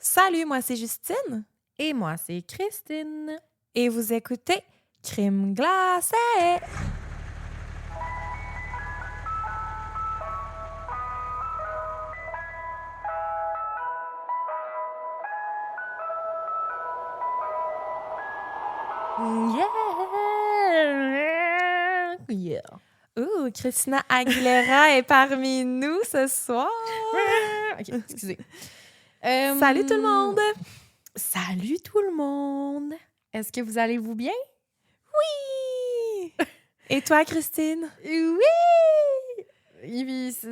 Salut, moi c'est Justine Et moi, c'est Christine. et vous écoutez Crime glacé. Yeah! Yeah! Ouh, Christina Aguilera est parmi nous ce soir. OK, excusez. Salut tout le monde. Salut tout le monde! Est-ce que vous allez-vous bien? Oui. Et toi, Christine? Oui!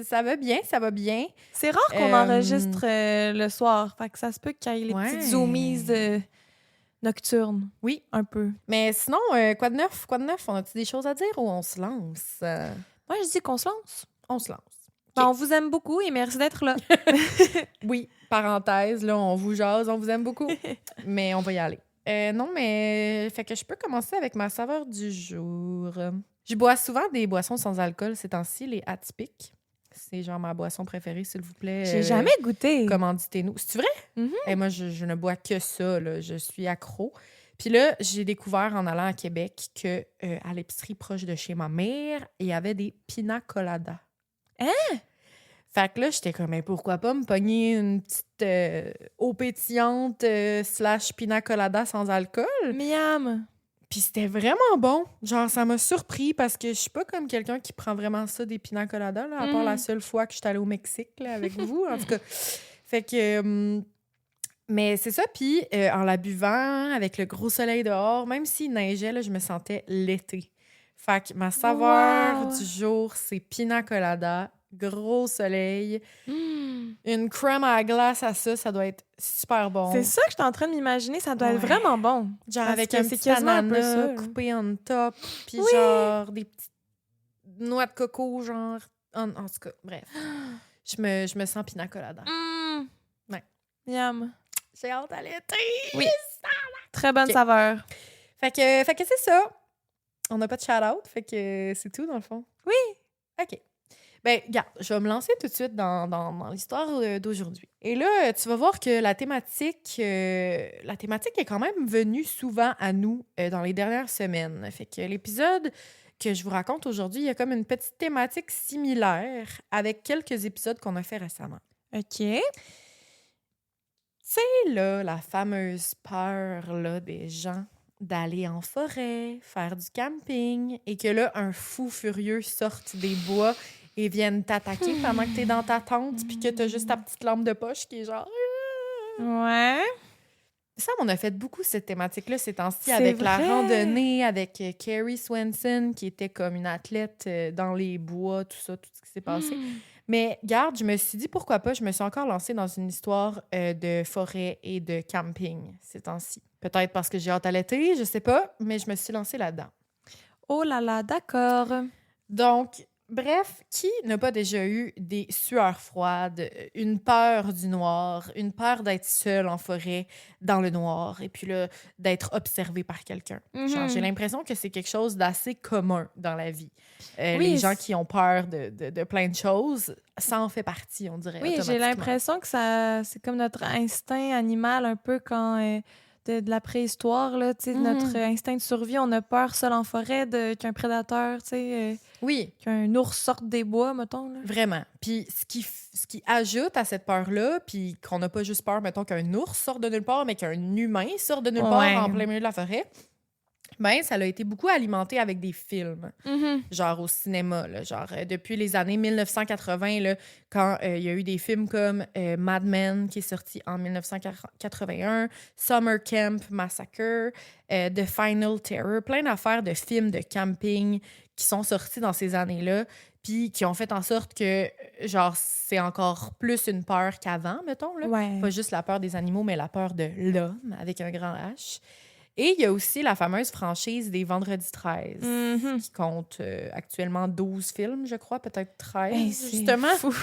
Ça va bien, ça va bien. C'est rare qu'on enregistre le soir, fait que ça se peut qu'il y ait les petites zoomies nocturnes. Oui. Un peu. Mais sinon, quoi de neuf? Quoi de neuf? On a-tu des choses à dire ou on se lance? Moi, je dis qu'on se lance. On se lance. Ben, on vous aime beaucoup et merci d'être là. Oui, parenthèse, là, on vous jase, on vous aime beaucoup. Mais on va y aller. Non, mais fait que je peux commencer avec ma saveur du jour. Je bois souvent des boissons sans alcool ces temps-ci, les atypiques. C'est genre ma boisson préférée, s'il vous plaît. J'ai jamais goûté. Commanditez-nous. C'est vrai? Mhm. Et moi, je ne bois que ça, là. Je suis accro. Puis là, j'ai découvert en allant à Québec que à l'épicerie proche de chez ma mère, il y avait des pina coladas. Hein? Fait que là, j'étais comme, mais pourquoi pas me pogner une petite eau pétillante / pina colada sans alcool? Miam. Puis c'était vraiment bon. Genre, ça m'a surpris parce que je suis pas comme quelqu'un qui prend vraiment ça des pina coladas, là, à part la seule fois que je suis allée au Mexique là, avec vous, en tout cas. Fait que... mais c'est ça, puis en la buvant, avec le gros soleil dehors, même s'il neigeait, là, je me sentais l'été. Fait que ma saveur Wow. du jour, c'est pina colada, gros soleil, une crème à la glace à ça doit être super bon. C'est ça que je suis en train de m'imaginer, ça doit être vraiment bon. Genre Parce avec que un c'est petit quasiment un peu ananas ça, là. coupé en top, puis Oui. genre des petites noix de coco, genre... En tout cas, bref. Je me sens pina colada. Ouais. Miam. J'ai hâte à l'été! Oui. Très bonne Ok. saveur. Fait que c'est ça. On n'a pas de shout-out, fait que c'est tout, dans le fond. Oui. OK. Ben, regarde, je vais me lancer tout de suite dans l'histoire d'aujourd'hui. Et là, tu vas voir que la thématique est quand même venue souvent à nous dans les dernières semaines. Fait que l'épisode que je vous raconte aujourd'hui, il y a comme une petite thématique similaire avec quelques épisodes qu'on a fait récemment. OK. C'est là la fameuse peur là, des gens d'aller en forêt, faire du camping, et que là, un fou furieux sorte des bois et vienne t'attaquer pendant que t'es dans ta tente puis que t'as juste ta petite lampe de poche qui est genre... Ouais. Ça, on a fait beaucoup cette thématique-là ces temps-ci C'est avec la vrai. randonnée, avec Carrie Swenson, qui était comme une athlète dans les bois, tout ça, tout ce qui s'est passé. Mais garde, je me suis dit, pourquoi pas, je me suis encore lancée dans une histoire de forêt et de camping ces temps-ci. Peut-être parce que j'ai hâte à l'été, je sais pas, mais je me suis lancée là-dedans. Oh là là, d'accord. Donc, bref, qui n'a pas déjà eu des sueurs froides, une peur du noir, une peur d'être seul en forêt dans le noir et puis là, d'être observé par quelqu'un? Genre, j'ai l'impression que c'est quelque chose d'assez commun dans la vie. Oui, les gens qui ont peur de plein de choses, ça en fait partie, on dirait. Oui, j'ai automatiquement. l'impression que ça, c'est comme notre instinct animal, un peu quand de la préhistoire, là, tu sais, notre instinct de survie, on a peur seul en forêt qu'un prédateur, tu sais, Oui, qu'un ours sorte des bois, mettons. Là. vraiment. Puis ce qui ajoute à cette peur-là, puis qu'on n'a pas juste peur, mettons, qu'un ours sorte de nulle part, mais qu'un humain sorte de nulle part en plein milieu de la forêt, ben ça a été beaucoup alimenté avec des films, genre au cinéma, là, genre depuis les années 1980, là, quand il y a eu des films comme Mad Men, qui est sorti en 1981, Summer Camp Massacre, The Final Terror, plein d'affaires de films de camping qui sont sortis dans ces années-là, puis qui ont fait en sorte que, genre, c'est encore plus une peur qu'avant, mettons, là. Ouais. Pas juste la peur des animaux, mais la peur de l'homme, avec un grand H. Et il y a aussi la fameuse franchise des Vendredi 13, qui compte actuellement 12 films, je crois, peut-être 13, Hey, c'est justement. fou.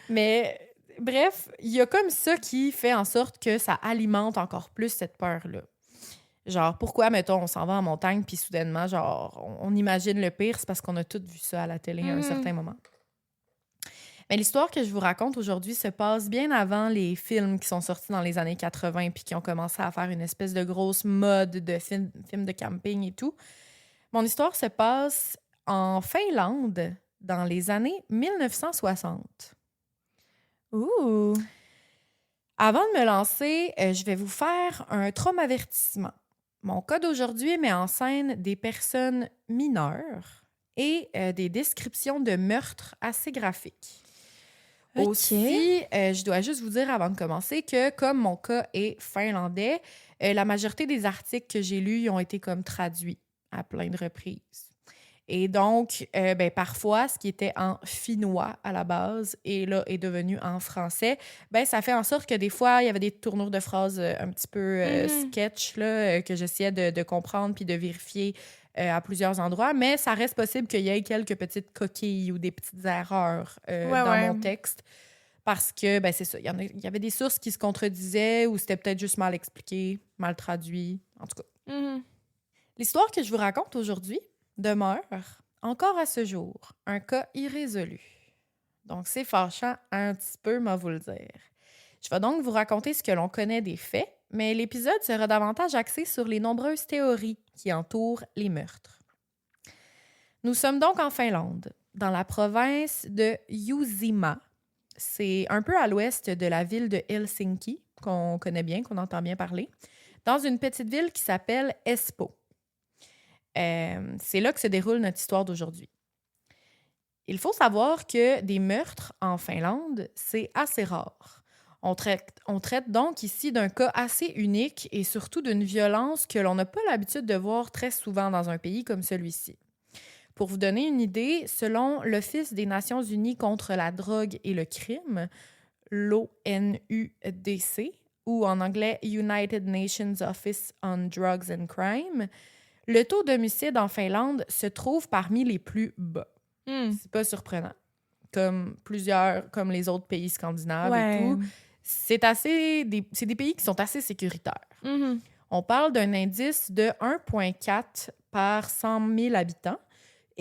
Mais bref, il y a comme ça qui fait en sorte que ça alimente encore plus cette peur-là. Genre, pourquoi, mettons, on s'en va en montagne, puis soudainement, genre, on imagine le pire, c'est parce qu'on a tous vu ça à la télé à un certain moment. Mais l'histoire que je vous raconte aujourd'hui se passe bien avant les films qui sont sortis dans les années 80 puis qui ont commencé à faire une espèce de grosse mode de films de camping et tout. Mon histoire se passe en Finlande dans les années 1960. Ouh! Avant de me lancer, je vais vous faire un traumavertissement. Mon cas d'aujourd'hui met en scène des personnes mineures et des descriptions de meurtres assez graphiques. OK. Aussi, je dois juste vous dire avant de commencer que comme mon cas est finlandais, la majorité des articles que j'ai lus ils ont été comme traduits à plein de reprises. Et donc, parfois, ce qui était en finnois à la base et là est devenu en français, ça fait en sorte que des fois, il y avait des tournures de phrases un petit peu sketch là, que j'essayais de comprendre puis de vérifier à plusieurs endroits, mais ça reste possible qu'il y ait quelques petites coquilles ou des petites erreurs dans mon texte parce que, c'est ça, il y avait des sources qui se contredisaient ou c'était peut-être juste mal expliqué, mal traduit, en tout cas. L'histoire que je vous raconte aujourd'hui demeure, encore à ce jour, un cas irrésolu. Donc, c'est fâchant un petit peu, moi vous le dire. Je vais donc vous raconter ce que l'on connaît des faits, mais l'épisode sera davantage axé sur les nombreuses théories qui entourent les meurtres. Nous sommes donc en Finlande, dans la province de Uusimaa. C'est un peu à l'ouest de la ville de Helsinki, qu'on connaît bien, qu'on entend bien parler, dans une petite ville qui s'appelle Espoo. C'est là que se déroule notre histoire d'aujourd'hui. Il faut savoir que des meurtres en Finlande, c'est assez rare. On traite donc ici d'un cas assez unique et surtout d'une violence que l'on n'a pas l'habitude de voir très souvent dans un pays comme celui-ci. Pour vous donner une idée, selon l'Office des Nations Unies contre la drogue et le crime, l'ONUDC, ou en anglais United Nations Office on Drugs and Crime, le taux d'homicide en Finlande se trouve parmi les plus bas. C'est pas surprenant. Comme les autres pays scandinaves et tout. C'est des pays qui sont assez sécuritaires. On parle d'un indice de 1,4 par 100 000 habitants.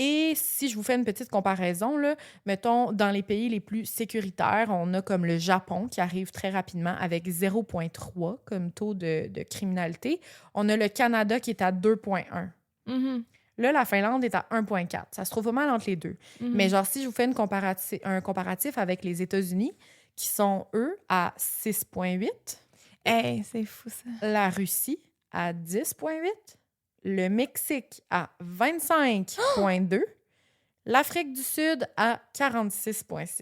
Et si je vous fais une petite comparaison, là, mettons, dans les pays les plus sécuritaires, on a comme le Japon qui arrive très rapidement avec 0,3 comme taux de criminalité. On a le Canada qui est à 2,1. Là, la Finlande est à 1,4. Ça se trouve pas mal entre les deux. Mais genre, si je vous fais un comparatif avec les États-Unis, qui sont, eux, à 6,8. Hey, c'est fou, ça. La Russie à 10,8. Le Mexique à 25,2. L'Afrique du Sud à 46,6.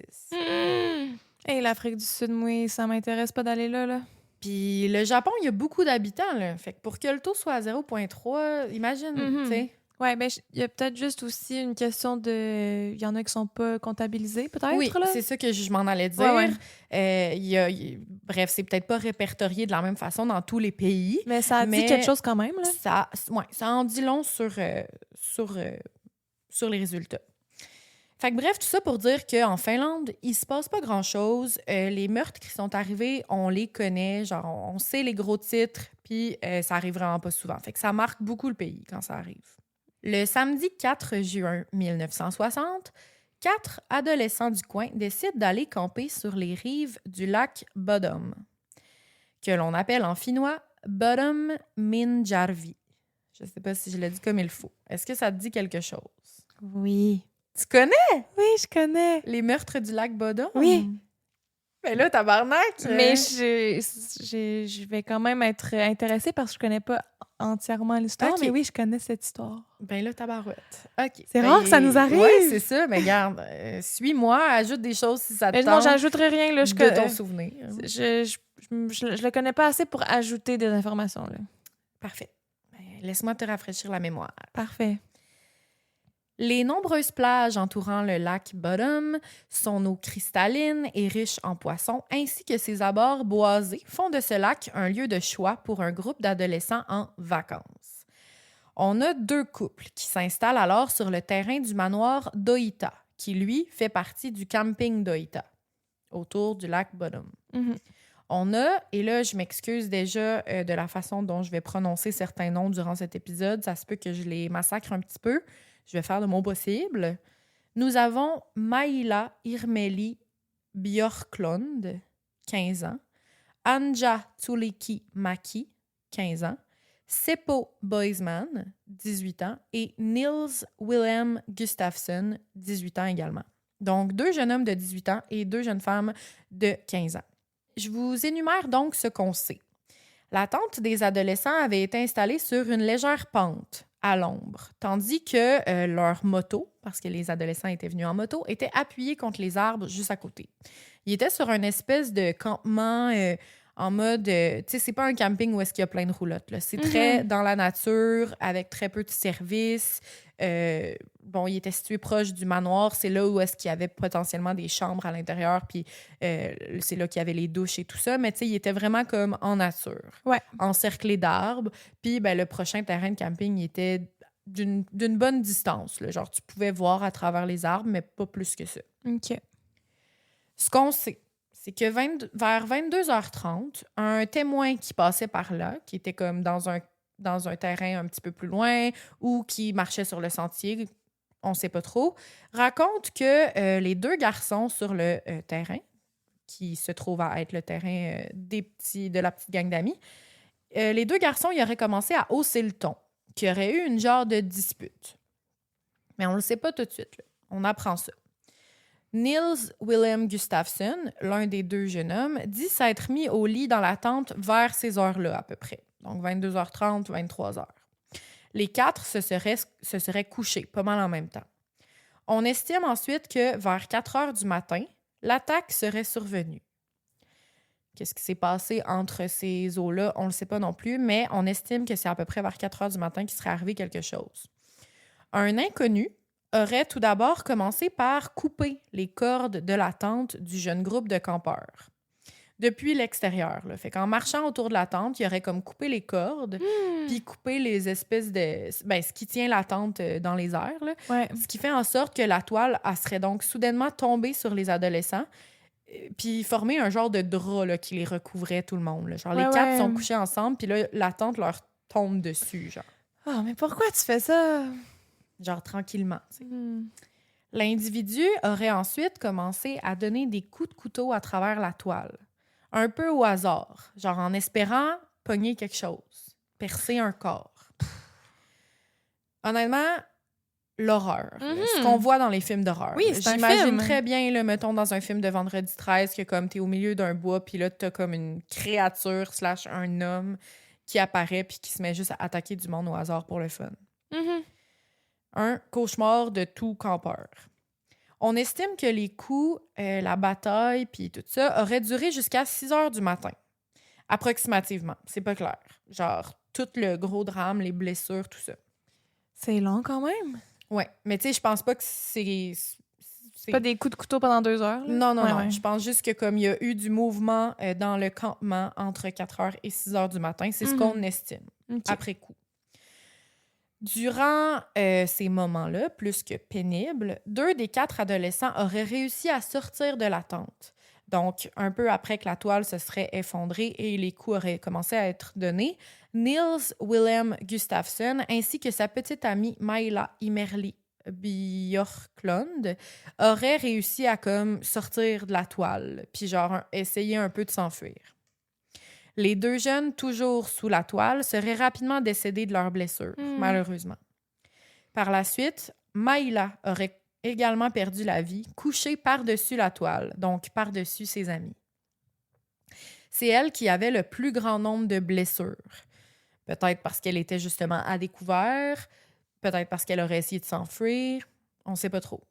Hey, l'Afrique du Sud, moi, ça m'intéresse pas d'aller là. Puis le Japon, il y a beaucoup d'habitants, là. Fait que pour que le taux soit à 0,3, imagine, tu sais. Ouais, il y a peut-être juste aussi une question de... Il y en a qui sont pas comptabilisés, peut-être, oui, là? c'est ça que je m'en allais dire. Bref, c'est peut-être pas répertorié de la même façon dans tous les pays. Mais ça dit quelque chose quand même, là. Ça en dit long sur les résultats. Fait que bref, tout ça pour dire qu'en Finlande, il se passe pas grand-chose. Les meurtres qui sont arrivés, on les connaît. Genre, on sait les gros titres, puis ça arrive vraiment pas souvent. Fait que ça marque beaucoup le pays quand ça arrive. Le samedi 4 juin 1960, 4 adolescents du coin décident d'aller camper sur les rives du lac Bodom, que l'on appelle en finnois Bodom Minjarvi. Je sais pas si je l'ai dit comme il faut. Est-ce que ça te dit quelque chose? Oui. Tu connais? Oui, je connais. Les meurtres du lac Bodom? Oui. Mais là, tabarnak! Mais je vais quand même être intéressée parce que je connais pas entièrement l'histoire, mais oui, je connais cette histoire. Ben là, tabarouette. OK. C'est rare que ça nous arrive. Oui, c'est ça. Mais regarde, suis-moi, ajoute des choses si ça te tente. Non, j'ajouterai rien. Là, de ton souvenir. Je le connais pas assez pour ajouter des informations. Là. Parfait. Ben, laisse-moi te rafraîchir la mémoire. Parfait. Les nombreuses plages entourant le lac Bodom, son eau cristalline et riche en poissons, ainsi que ses abords boisés, font de ce lac un lieu de choix pour un groupe d'adolescents en vacances. On a 2 couples qui s'installent alors sur le terrain du manoir d'Oita, qui, lui, fait partie du camping d'Oita, autour du lac Bodom. On a, et là, je m'excuse déjà de la façon dont je vais prononcer certains noms durant cet épisode, ça se peut que je les massacre un petit peu. Je vais faire de mon possible. Nous avons Maïla Irmeli Björklund, 15 ans, Anja Tuulikki-Mäki, 15 ans, Seppo Boisman, 18 ans, et Nils Willem Gustafsson, 18 ans également. Donc, 2 jeunes hommes de 18 ans et 2 jeunes femmes de 15 ans. Je vous énumère donc ce qu'on sait. La tente des adolescents avait été installée sur une légère pente, à l'ombre, tandis que leur moto, parce que les adolescents étaient venus en moto, était appuyée contre les arbres juste à côté. Ils étaient sur une espèce de campement en mode... tu sais, c'est pas un camping où est-ce qu'il y a plein de roulottes, là. C'est très dans la nature, avec très peu de services. Bon, il était situé proche du manoir. C'est là où est-ce qu'il y avait potentiellement des chambres à l'intérieur, puis c'est là qu'il y avait les douches et tout ça. Mais tu sais, il était vraiment comme en nature, encerclé d'arbres. Puis ben, le prochain terrain de camping, il était d'une bonne distance, là. Genre, tu pouvais voir à travers les arbres, mais pas plus que ça. OK. Ce qu'on sait, c'est que vers 22h30, un témoin qui passait par là, qui était comme dans un terrain un petit peu plus loin ou qui marchait sur le sentier, on ne sait pas trop, raconte que les 2 garçons sur le terrain, qui se trouve à être le terrain de la petite gang d'amis, les 2 garçons, ils auraient commencé à hausser le ton, qu'il y aurait eu une genre de dispute. Mais on ne le sait pas tout de suite, là. On apprend ça. Nils Willem Gustafsson, l'un des 2 jeunes hommes, dit s'être mis au lit dans la tente vers ces heures-là à peu près. Donc 22h30, 23h. Les 4 se seraient couchés pas mal en même temps. On estime ensuite que vers 4h du matin, l'attaque serait survenue. Qu'est-ce qui s'est passé entre ces eaux-là? On ne le sait pas non plus, mais on estime que c'est à peu près vers 4h du matin qu'il serait arrivé quelque chose. Un inconnu aurait tout d'abord commencé par couper les cordes de la tente du jeune groupe de campeurs. Depuis l'extérieur, là. Fait qu'en marchant autour de la tente, il aurait comme coupé les cordes, puis coupé les espèces de... Ben, ce qui tient la tente dans les airs, là. Ouais. Ce qui fait en sorte que la toile, elle serait donc soudainement tombée sur les adolescents, puis formé un genre de drap là, qui les recouvrait tout le monde, là. Genre, les 4 sont couchés ensemble, puis là, la tente leur tombe dessus, genre. Ah, mais pourquoi tu fais ça? Genre tranquillement, tu sais. L'individu aurait ensuite commencé à donner des coups de couteau à travers la toile. Un peu au hasard, genre en espérant pogner quelque chose, percer un corps. Honnêtement, l'horreur. Ce qu'on voit dans les films d'horreur. Oui, c'est J'imagine un film. très bien, là, mettons, dans un film de Vendredi 13, que comme t'es au milieu d'un bois, puis là, t'as comme une créature / un homme qui apparaît puis qui se met juste à attaquer du monde au hasard pour le fun. Un cauchemar de tout campeur. On estime que les coups, la bataille puis tout ça auraient duré jusqu'à 6h du matin. Approximativement. C'est pas clair. Genre, tout le gros drame, les blessures, tout ça. C'est long quand même. Ouais. Mais tu sais, je pense pas que c'est pas des coups de couteau pendant 2 heures. Là. Non, non, non. Ouais. Je pense juste que comme il y a eu du mouvement dans le campement entre 4h et 6h du matin, c'est ce qu'on estime après coup. Durant ces moments-là, plus que pénibles, 2 des 4 adolescents auraient réussi à sortir de la tente. Donc, un peu après que la toile se serait effondrée et les coups auraient commencé à être donnés, Nils Willem Gustafsson ainsi que sa petite amie Maila Imerli Björklund auraient réussi à comme sortir de la toile, puis genre essayer un peu de s'enfuir. Les 2 jeunes, toujours sous la toile, seraient rapidement décédés de leurs blessures, malheureusement. Par la suite, Maila aurait également perdu la vie, couchée par-dessus la toile, donc par-dessus ses amis. C'est elle qui avait le plus grand nombre de blessures. Peut-être parce qu'elle était justement à découvert, peut-être parce qu'elle aurait essayé de s'enfuir, on ne sait pas trop.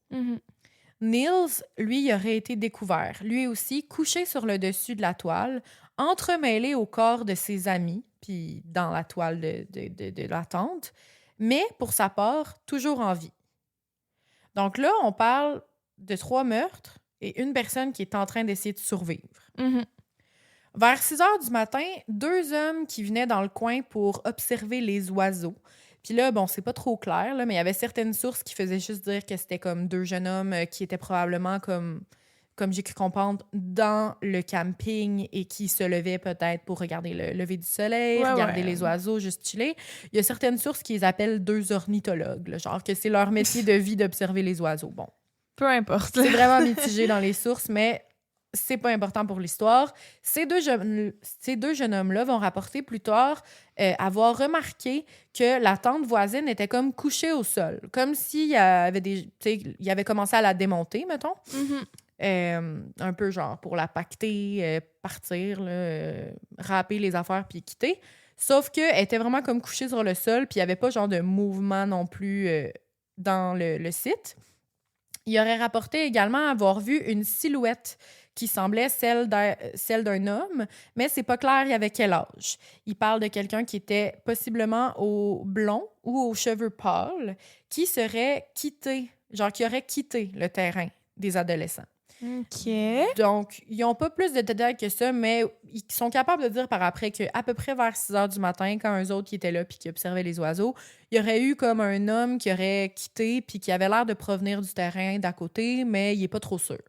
Nils, lui, aurait été découvert, lui aussi couché sur le dessus de la toile, entremêlé au corps de ses amis, puis dans la toile de la tente, mais pour sa part, toujours en vie. Donc là, on parle de 3 meurtres et une personne qui est en train d'essayer de survivre. Vers 6h du matin, 2 hommes qui venaient dans le coin pour observer les oiseaux. Puis là, bon, c'est pas trop clair, là, mais il y avait certaines sources qui faisaient juste dire que c'était comme 2 jeunes hommes qui étaient probablement comme j'ai cru comprendre, dans le camping et qui se levaient peut-être pour regarder le lever du soleil, regarder les oiseaux, juste chiller. Il y a certaines sources qui les appellent 2 ornithologues, là, genre que c'est leur métier de vie d'observer les oiseaux. Bon. Peu importe. C'est vraiment mitigé dans les sources, mais c'est pas important pour l'histoire. Ces deux jeunes hommes-là vont rapporter plus tard avoir remarqué que la tente voisine était comme couchée au sol, comme s'il y avait il avait commencé à la démonter, mettons. Un peu genre pour la pacter, partir, râper les affaires puis quitter. Sauf qu'elle était vraiment comme couchée sur le sol, puis il n'y avait pas genre de mouvement non plus dans le site. Il aurait rapporté également avoir vu une silhouette qui semblait celle d'un homme, mais c'est pas clair il y avait quel âge. Il parle de quelqu'un qui était possiblement au blond ou aux cheveux pâles, qui aurait quitté le terrain des adolescents. OK. Donc, ils n'ont pas plus de détails que ça, mais ils sont capables de dire par après qu'à peu près vers 6 heures du matin, quand eux autres qui étaient là puis qui observaient les oiseaux, il y aurait eu comme un homme qui aurait quitté puis qui avait l'air de provenir du terrain d'à côté, mais il n'est pas trop sûr.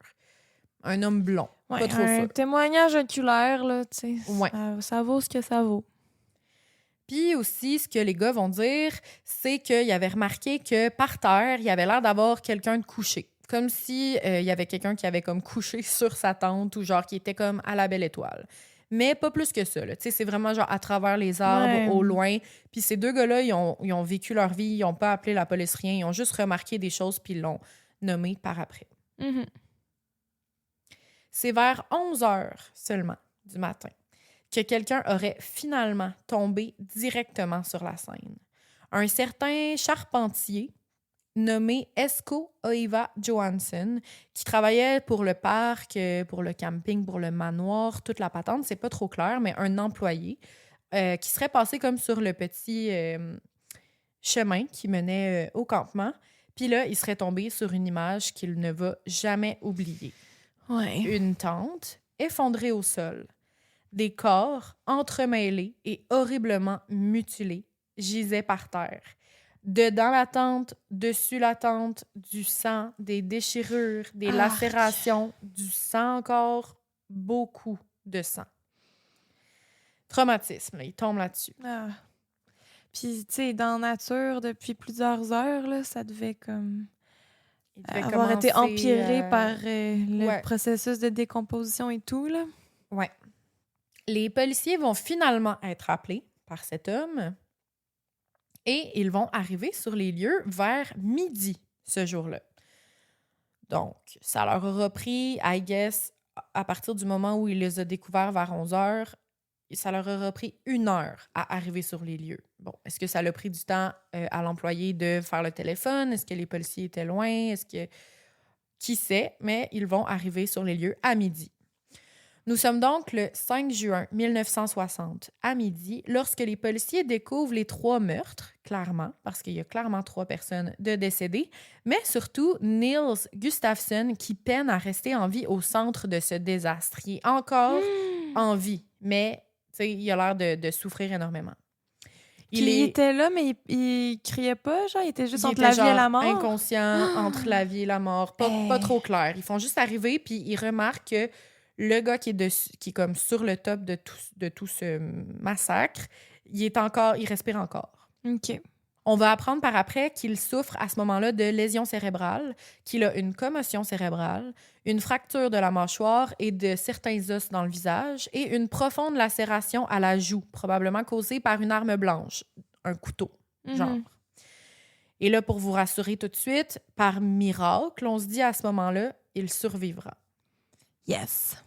Un homme blond, pas trop sûr. Un témoignage oculaire, là, tu sais. Ouais. Ça vaut ce que ça vaut. Puis aussi, ce que les gars vont dire, c'est qu'ils avaient remarqué que par terre, il y avait l'air d'avoir quelqu'un de couché. Comme si il y avait quelqu'un qui avait comme couché sur sa tente ou genre qui était comme à la belle étoile. Mais pas plus que ça. C'est vraiment genre à travers les arbres, au loin. Puis ces deux gars-là, ils ont vécu leur vie, ils n'ont pas appelé la police, rien. Ils ont juste remarqué des choses puis ils l'ont nommé par après. C'est vers 11 heures seulement du matin que quelqu'un aurait finalement tombé directement sur la scène. Un certain charpentier nommé Esko Oiva Johansson, qui travaillait pour le parc, pour le camping, pour le manoir, toute la patente, c'est pas trop clair, mais un employé qui serait passé comme sur le petit chemin qui menait au campement. Puis là, il serait tombé sur une image qu'il ne va jamais oublier. Ouais. Une tente effondrée au sol. Des corps entremêlés et horriblement mutilés gisaient par terre. Dedans la tente, dessus la tente, du sang, des déchirures, des lacérations, du sang encore, beaucoup de sang. Traumatisme, là, il tombe là-dessus. Puis, tu sais, dans la nature, depuis plusieurs heures, là, ça devait comme avoir été empiré par le processus de décomposition et tout, là. Ouais. Les policiers vont finalement être appelés par cet homme et ils vont arriver sur les lieux vers midi ce jour-là. Donc, ça leur aura pris, I guess, à partir du moment où il les a découverts vers 11 heures, ça leur aura pris 1 heure à arriver sur les lieux. Bon, est-ce que ça a pris du temps à l'employé de faire le téléphone? Est-ce que les policiers étaient loin? Est-ce que... Qui sait? Mais ils vont arriver sur les lieux à midi. Nous sommes donc le 5 juin 1960, à midi, lorsque les policiers découvrent les 3 meurtres, clairement, parce qu'il y a clairement 3 personnes de décédées, mais surtout Niels Gustafsson qui peine à rester en vie au centre de ce désastre. Il est encore en vie, mais il a l'air de souffrir énormément. Il était là, mais il criait pas, genre, il était juste entre la vie et la mort. Inconscient, entre la vie et la mort, pas trop clair. Ils font juste arriver, puis ils remarquent que le gars qui est comme sur le top de tout ce massacre, il respire encore. OK. On va apprendre par après qu'il souffre à ce moment-là de lésions cérébrales, qu'il a une commotion cérébrale, une fracture de la mâchoire et de certains os dans le visage et une profonde lacération à la joue, probablement causée par une arme blanche, un couteau, genre. Et là, pour vous rassurer tout de suite, par miracle, on se dit à ce moment-là, il survivra. Yes.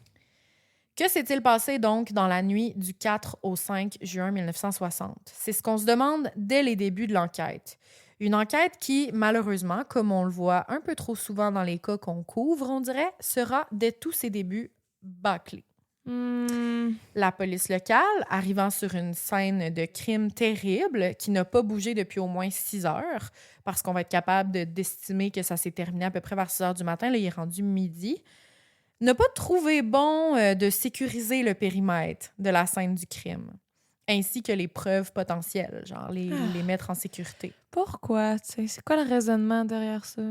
Que s'est-il passé donc dans la nuit du 4 au 5 juin 1960? C'est ce qu'on se demande dès les débuts de l'enquête. Une enquête qui, malheureusement, comme on le voit un peu trop souvent dans les cas qu'on couvre, on dirait, sera dès tous ses débuts bâclée. La police locale, arrivant sur une scène de crime terrible qui n'a pas bougé depuis au moins 6 heures, parce qu'on va être capable d'estimer que ça s'est terminé à peu près vers 6 heures du matin, là, il est rendu midi, n'a pas trouvé bon de sécuriser le périmètre de la scène du crime, ainsi que les preuves potentielles, genre les mettre en sécurité. Pourquoi? C'est quoi le raisonnement derrière ça?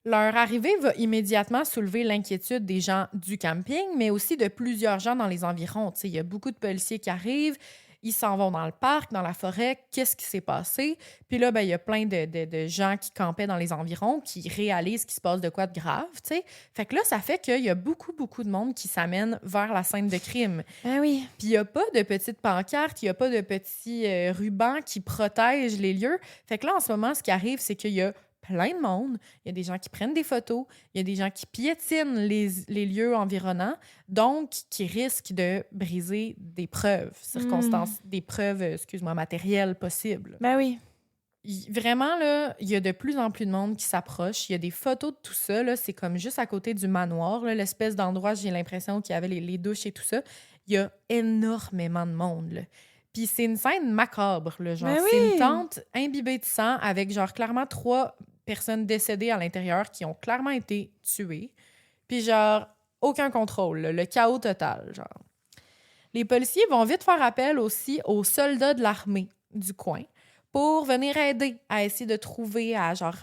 Leur arrivée va immédiatement soulever l'inquiétude des gens du camping, mais aussi de plusieurs gens dans les environs. Il y a beaucoup de policiers qui arrivent. Ils s'en vont dans le parc, dans la forêt. Qu'est-ce qui s'est passé? Puis là, il y a plein de gens qui campaient dans les environs, qui réalisent qu'il se passe de quoi de grave, tu sais. Fait que là, ça fait qu'il y a beaucoup, beaucoup de monde qui s'amène vers la scène de crime. Ah oui. Puis il n'y a pas de petites pancartes, il n'y a pas de petits rubans qui protègent les lieux. Fait que là, en ce moment, ce qui arrive, c'est qu'il y a plein de monde. Il y a des gens qui prennent des photos, il y a des gens qui piétinent les lieux environnants, donc qui risquent de briser des preuves, des preuves, matérielles possibles. Ben oui. Vraiment, là, il y a de plus en plus de monde qui s'approche. Il y a des photos de tout ça. Là, c'est comme juste à côté du manoir, là, l'espèce d'endroit, j'ai l'impression qu'il y avait les douches et tout ça. Il y a énormément de monde, là. Puis c'est une scène macabre, là, genre. C'est une tente imbibée de sang avec, genre, clairement 3 personnes décédées à l'intérieur qui ont clairement été tuées. Puis, genre, aucun contrôle, là, le chaos total, genre. Les policiers vont vite faire appel aussi aux soldats de l'armée du coin pour venir aider à essayer de trouver, à genre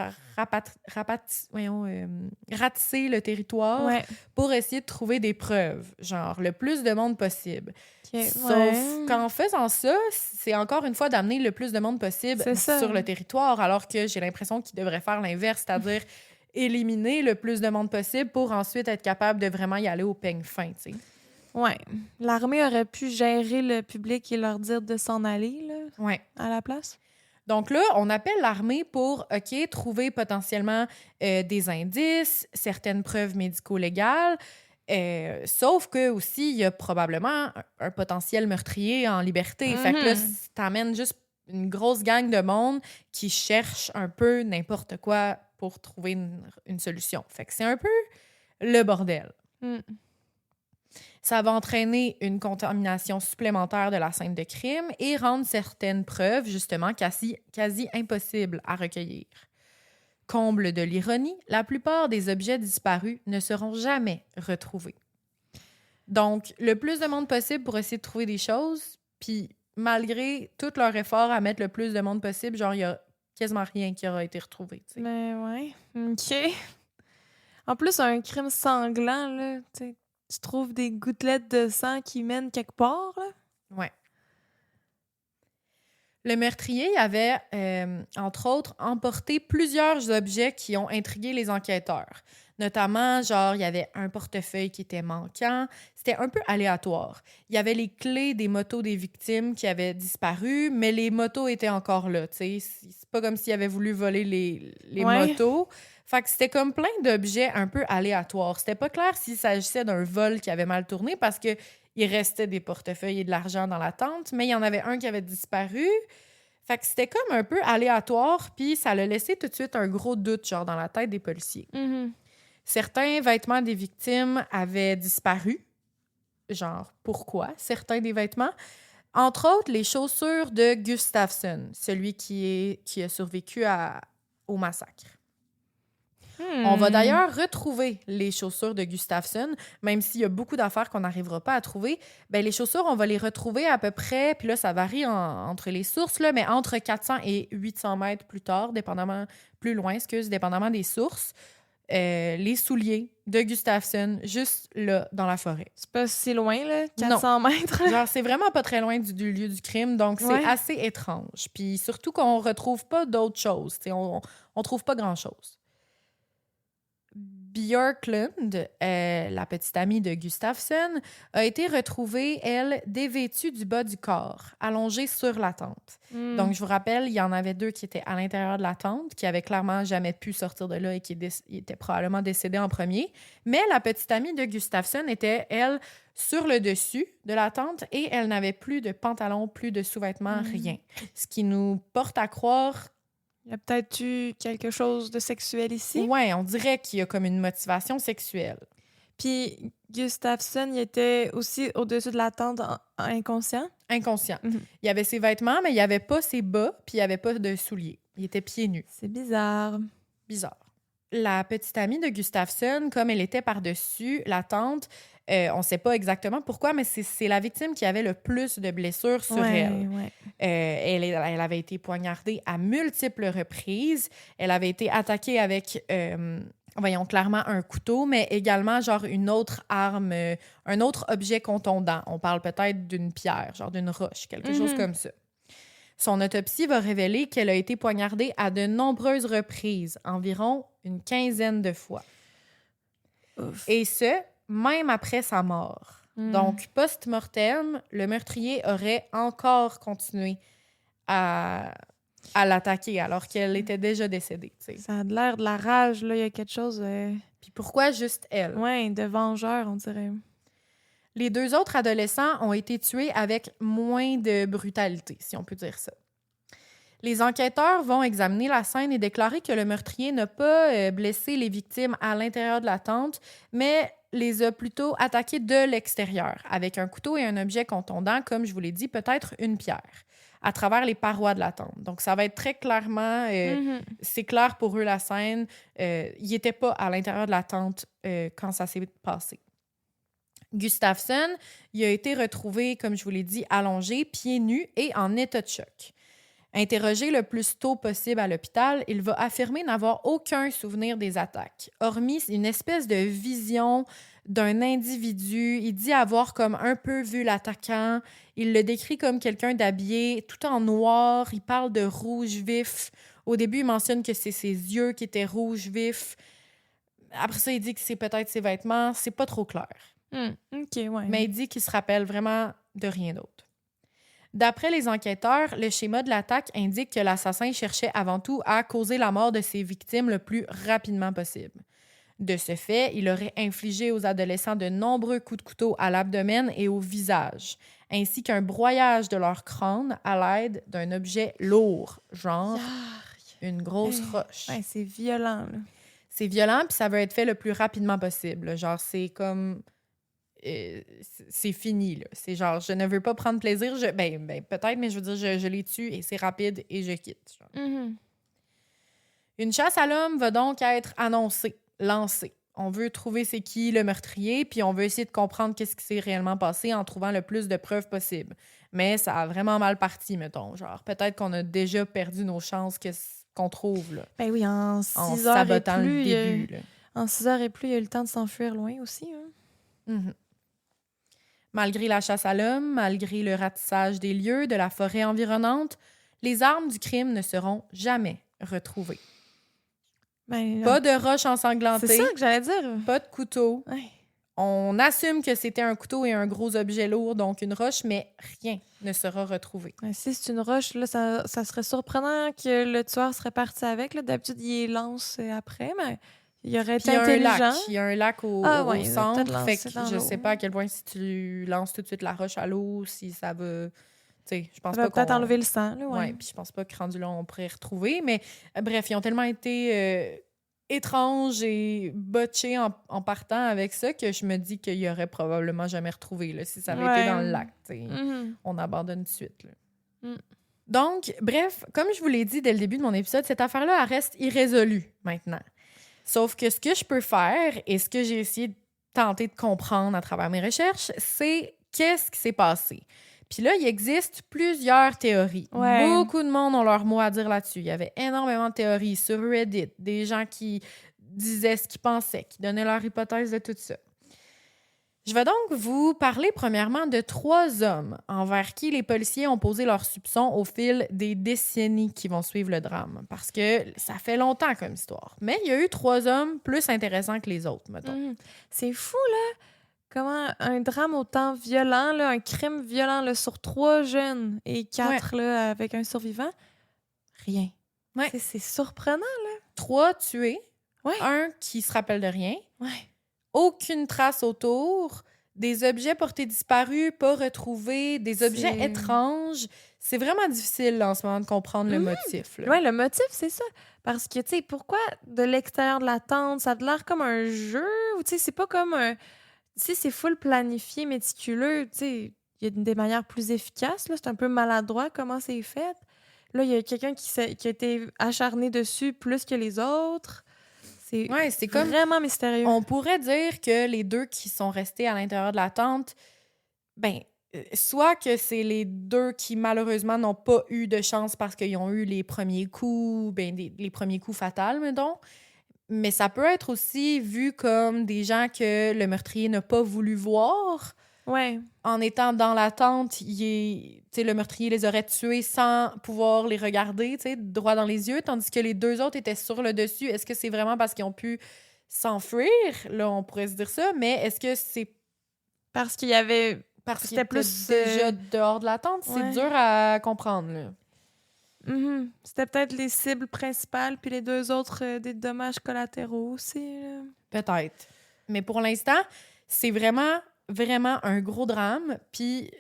ratisser le territoire pour essayer de trouver des preuves, genre le plus de monde possible. Sauf qu'en faisant ça, c'est encore une fois d'amener le plus de monde possible sur le territoire, alors que j'ai l'impression qu'ils devraient faire l'inverse, c'est-à-dire éliminer le plus de monde possible pour ensuite être capable de vraiment y aller au peigne fin, tu sais. Ouais. L'armée aurait pu gérer le public et leur dire de s'en aller, là, à la place. Donc là, on appelle l'armée pour, trouver potentiellement des indices, certaines preuves médico-légales, sauf que aussi, il y a probablement un potentiel meurtrier en liberté. Fait que là, t'amènes juste une grosse gang de monde qui cherche un peu n'importe quoi pour trouver une solution. Fait que c'est un peu le bordel. Ça va entraîner une contamination supplémentaire de la scène de crime et rendre certaines preuves, justement, quasi impossibles à recueillir. Comble de l'ironie, la plupart des objets disparus ne seront jamais retrouvés. Donc, le plus de monde possible pour essayer de trouver des choses, puis malgré tout leur effort à mettre le plus de monde possible, genre, il y a quasiment rien qui aura été retrouvé. T'sais. Mais ouais, OK. En plus, un crime sanglant, là, tu sais. Tu trouves des gouttelettes de sang qui mènent quelque part, là? Ouais. Le meurtrier avait, entre autres, emporté plusieurs objets qui ont intrigué les enquêteurs. Notamment, genre, il y avait un portefeuille qui était manquant. C'était un peu aléatoire. Il y avait les clés des motos des victimes qui avaient disparu, mais les motos étaient encore là, tu sais. C'est pas comme s'il avait voulu voler les motos. Fait que c'était comme plein d'objets un peu aléatoires. C'était pas clair s'il s'agissait d'un vol qui avait mal tourné parce que il restait des portefeuilles et de l'argent dans la tente, mais il y en avait un qui avait disparu. Fait que c'était comme un peu aléatoire, puis ça l'a laissé tout de suite un gros doute, genre, dans la tête des policiers. Certains vêtements des victimes avaient disparu. Genre, pourquoi certains des vêtements? Entre autres, les chaussures de Gustafsson, celui qui a survécu au massacre. On va d'ailleurs retrouver les chaussures de Gustafsson, même s'il y a beaucoup d'affaires qu'on n'arrivera pas à trouver. Ben, les chaussures, on va les retrouver à peu près, puis là, ça varie entre les sources, là, mais entre 400 et 800 mètres plus tard, dépendamment des sources. Les souliers de Gustafsson, juste là, dans la forêt. C'est pas si loin, là, 400 mètres? Genre, c'est vraiment pas très loin du lieu du crime, donc c'est assez étrange. Puis surtout qu'on retrouve pas d'autres choses. On trouve pas grand-chose. Björklund, la petite amie de Gustafsson, a été retrouvée, elle, dévêtue du bas du corps, allongée sur la tente. Donc, je vous rappelle, il y en avait 2 qui étaient à l'intérieur de la tente, qui avaient clairement jamais pu sortir de là et qui étaient probablement décédés en premier. Mais la petite amie de Gustafsson était, elle, sur le dessus de la tente et elle n'avait plus de pantalon, plus de sous-vêtements, rien. Ce qui nous porte à croire... Il y a peut-être eu quelque chose de sexuel ici. Ouais, on dirait qu'il y a comme une motivation sexuelle. Puis Gustafsson, il était aussi au-dessus de la tente inconscient? Inconscient. Il y avait ses vêtements, mais il n'y avait pas ses bas, puis il n'y avait pas de souliers. Il était pieds nus. C'est bizarre. Bizarre. La petite amie de Gustafsson, comme elle était par-dessus la tente, on ne sait pas exactement pourquoi, mais c'est la victime qui avait le plus de blessures sur elle. Ouais. Elle avait été poignardée à multiples reprises. Elle avait été attaquée avec voyons, clairement un couteau, mais également genre une autre arme, un autre objet contondant. On parle peut-être d'une pierre, genre d'une roche, quelque chose comme ça. Son autopsie va révéler qu'elle a été poignardée à de nombreuses reprises, environ une 15aine de fois. Ouf. Et ce, même après sa mort. Donc, post-mortem, le meurtrier aurait encore continué à l'attaquer alors qu'elle était déjà décédée. T'sais. Ça a l'air de la rage, là. Il y a quelque chose... Puis pourquoi juste elle? Oui, de vengeur, on dirait. Les 2 autres adolescents ont été tués avec moins de brutalité, si on peut dire ça. Les enquêteurs vont examiner la scène et déclarer que le meurtrier n'a pas blessé les victimes à l'intérieur de la tente, mais les a plutôt attaquées de l'extérieur, avec un couteau et un objet contondant, comme je vous l'ai dit, peut-être une pierre, à travers les parois de la tente. Donc, ça va être très clairement... c'est clair pour eux, la scène. Ils n'étaient pas à l'intérieur de la tente quand ça s'est passé. Gustafsson, il a été retrouvé, comme je vous l'ai dit, allongé, pieds nus et en état de choc. Interrogé le plus tôt possible à l'hôpital, il va affirmer n'avoir aucun souvenir des attaques, hormis une espèce de vision d'un individu. Il dit avoir comme un peu vu l'attaquant. Il le décrit comme quelqu'un d'habillé tout en noir. Il parle de rouge vif. Au début, il mentionne que c'est ses yeux qui étaient rouges vifs. Après ça, il dit que c'est peut-être ses vêtements. C'est pas trop clair. OK, ouais. Mais il dit qu'il se rappelle vraiment de rien d'autre. D'après les enquêteurs, le schéma de l'attaque indique que l'assassin cherchait avant tout à causer la mort de ses victimes le plus rapidement possible. De ce fait, il aurait infligé aux adolescents de nombreux coups de couteau à l'abdomen et au visage, ainsi qu'un broyage de leur crâne à l'aide d'un objet lourd, genre une grosse roche. Ouais, c'est violent, là. C'est violent, puis ça veut être fait le plus rapidement possible. Genre, c'est comme... c'est fini, là. C'est genre, je ne veux pas prendre plaisir. Ben peut-être, mais je veux dire, je les tue et c'est rapide et je quitte. Une chasse à l'homme va donc être lancée. On veut trouver c'est qui le meurtrier, puis on veut essayer de comprendre qu'est-ce qui s'est réellement passé en trouvant le plus de preuves possible. Mais ça a vraiment mal parti, mettons. Genre, peut-être qu'on a déjà perdu nos chances qu'on trouve, là. Ben oui, en 6 heures sabotant et plus, le début, là. En 6 heures et plus, il y a eu le temps de s'enfuir loin aussi, hein. Malgré la chasse à l'homme, malgré le ratissage des lieux, de la forêt environnante, les armes du crime ne seront jamais retrouvées. Ben, pas de roche ensanglantée. C'est ça que j'allais dire. Pas de couteau. Ouais. On assume que c'était un couteau et un gros objet lourd, donc une roche, mais rien ne sera retrouvé. Ouais, si c'est une roche, là, ça serait surprenant que le tueur serait parti avec. Là. D'habitude, il les lance après, mais... Il aurait été intelligent. Il y a un lac au centre. Fait que je sais pas à quel point si tu lances tout de suite la roche à l'eau, si ça va... Je pense ça va peut-être enlever le sang. Oui, puis je pense pas que rendu là, on pourrait retrouver. Mais bref, ils ont tellement été étranges et botchés en partant avec ça que je me dis qu'il y aurait probablement jamais retrouvé là, si ça avait été dans le lac. On abandonne tout de suite. Là. Donc, bref, comme je vous l'ai dit dès le début de mon épisode, cette affaire-là, elle reste irrésolue maintenant. Sauf que ce que je peux faire et ce que j'ai essayé de tenter de comprendre à travers mes recherches, c'est qu'est-ce qui s'est passé. Puis là, il existe plusieurs théories. Ouais. Beaucoup de monde ont leur mot à dire là-dessus. Il y avait énormément de théories sur Reddit, des gens qui disaient ce qu'ils pensaient, qui donnaient leur hypothèse de tout ça. Je vais donc vous parler premièrement de 3 hommes envers qui les policiers ont posé leurs soupçons au fil des décennies qui vont suivre le drame. Parce que ça fait longtemps comme histoire. Mais il y a eu 3 hommes plus intéressants que les autres, mettons. C'est fou, là! Comment un drame autant violent, là, un crime violent là, sur 3 jeunes et 4 là, avec un survivant, rien. Ouais. C'est surprenant, là. 3 tués, 1 qui se rappelle de rien. Ouais. Aucune trace autour, des objets portés disparus, pas retrouvés, des objets étranges. C'est vraiment difficile en ce moment de comprendre le motif. Oui, le motif, c'est ça. Parce que, tu sais, pourquoi de l'extérieur de la tente, ça a l'air comme un jeu? Ou, tu sais, c'est pas comme un... Tu sais, c'est full planifié, méticuleux. Tu sais, il y a des manières plus efficaces. Là. C'est un peu maladroit comment c'est fait. Là, il y a quelqu'un qui a été acharné dessus plus que les autres. C'est comme vraiment mystérieux. On pourrait dire que les 2 qui sont restés à l'intérieur de la tente, soit que c'est les 2 qui, malheureusement, n'ont pas eu de chance parce qu'ils ont eu les premiers coups, les premiers coups fatals, mettons. Mais ça peut être aussi vu comme des gens que le meurtrier n'a pas voulu voir. Ouais. En étant dans l'attente, le meurtrier les aurait tués sans pouvoir les regarder, droit dans les yeux, tandis que les deux autres étaient sur le dessus. Est-ce que c'est vraiment parce qu'ils ont pu s'enfuir? Là, on pourrait se dire ça, mais est-ce que c'est... Parce qu'il y avait... Parce qu'ils étaient déjà dehors de l'attente? Ouais. C'est dur à comprendre, là. C'était peut-être les cibles principales, puis les deux autres, des dommages collatéraux aussi. Là. Peut-être. Mais pour l'instant, c'est vraiment, vraiment un gros drame. Puis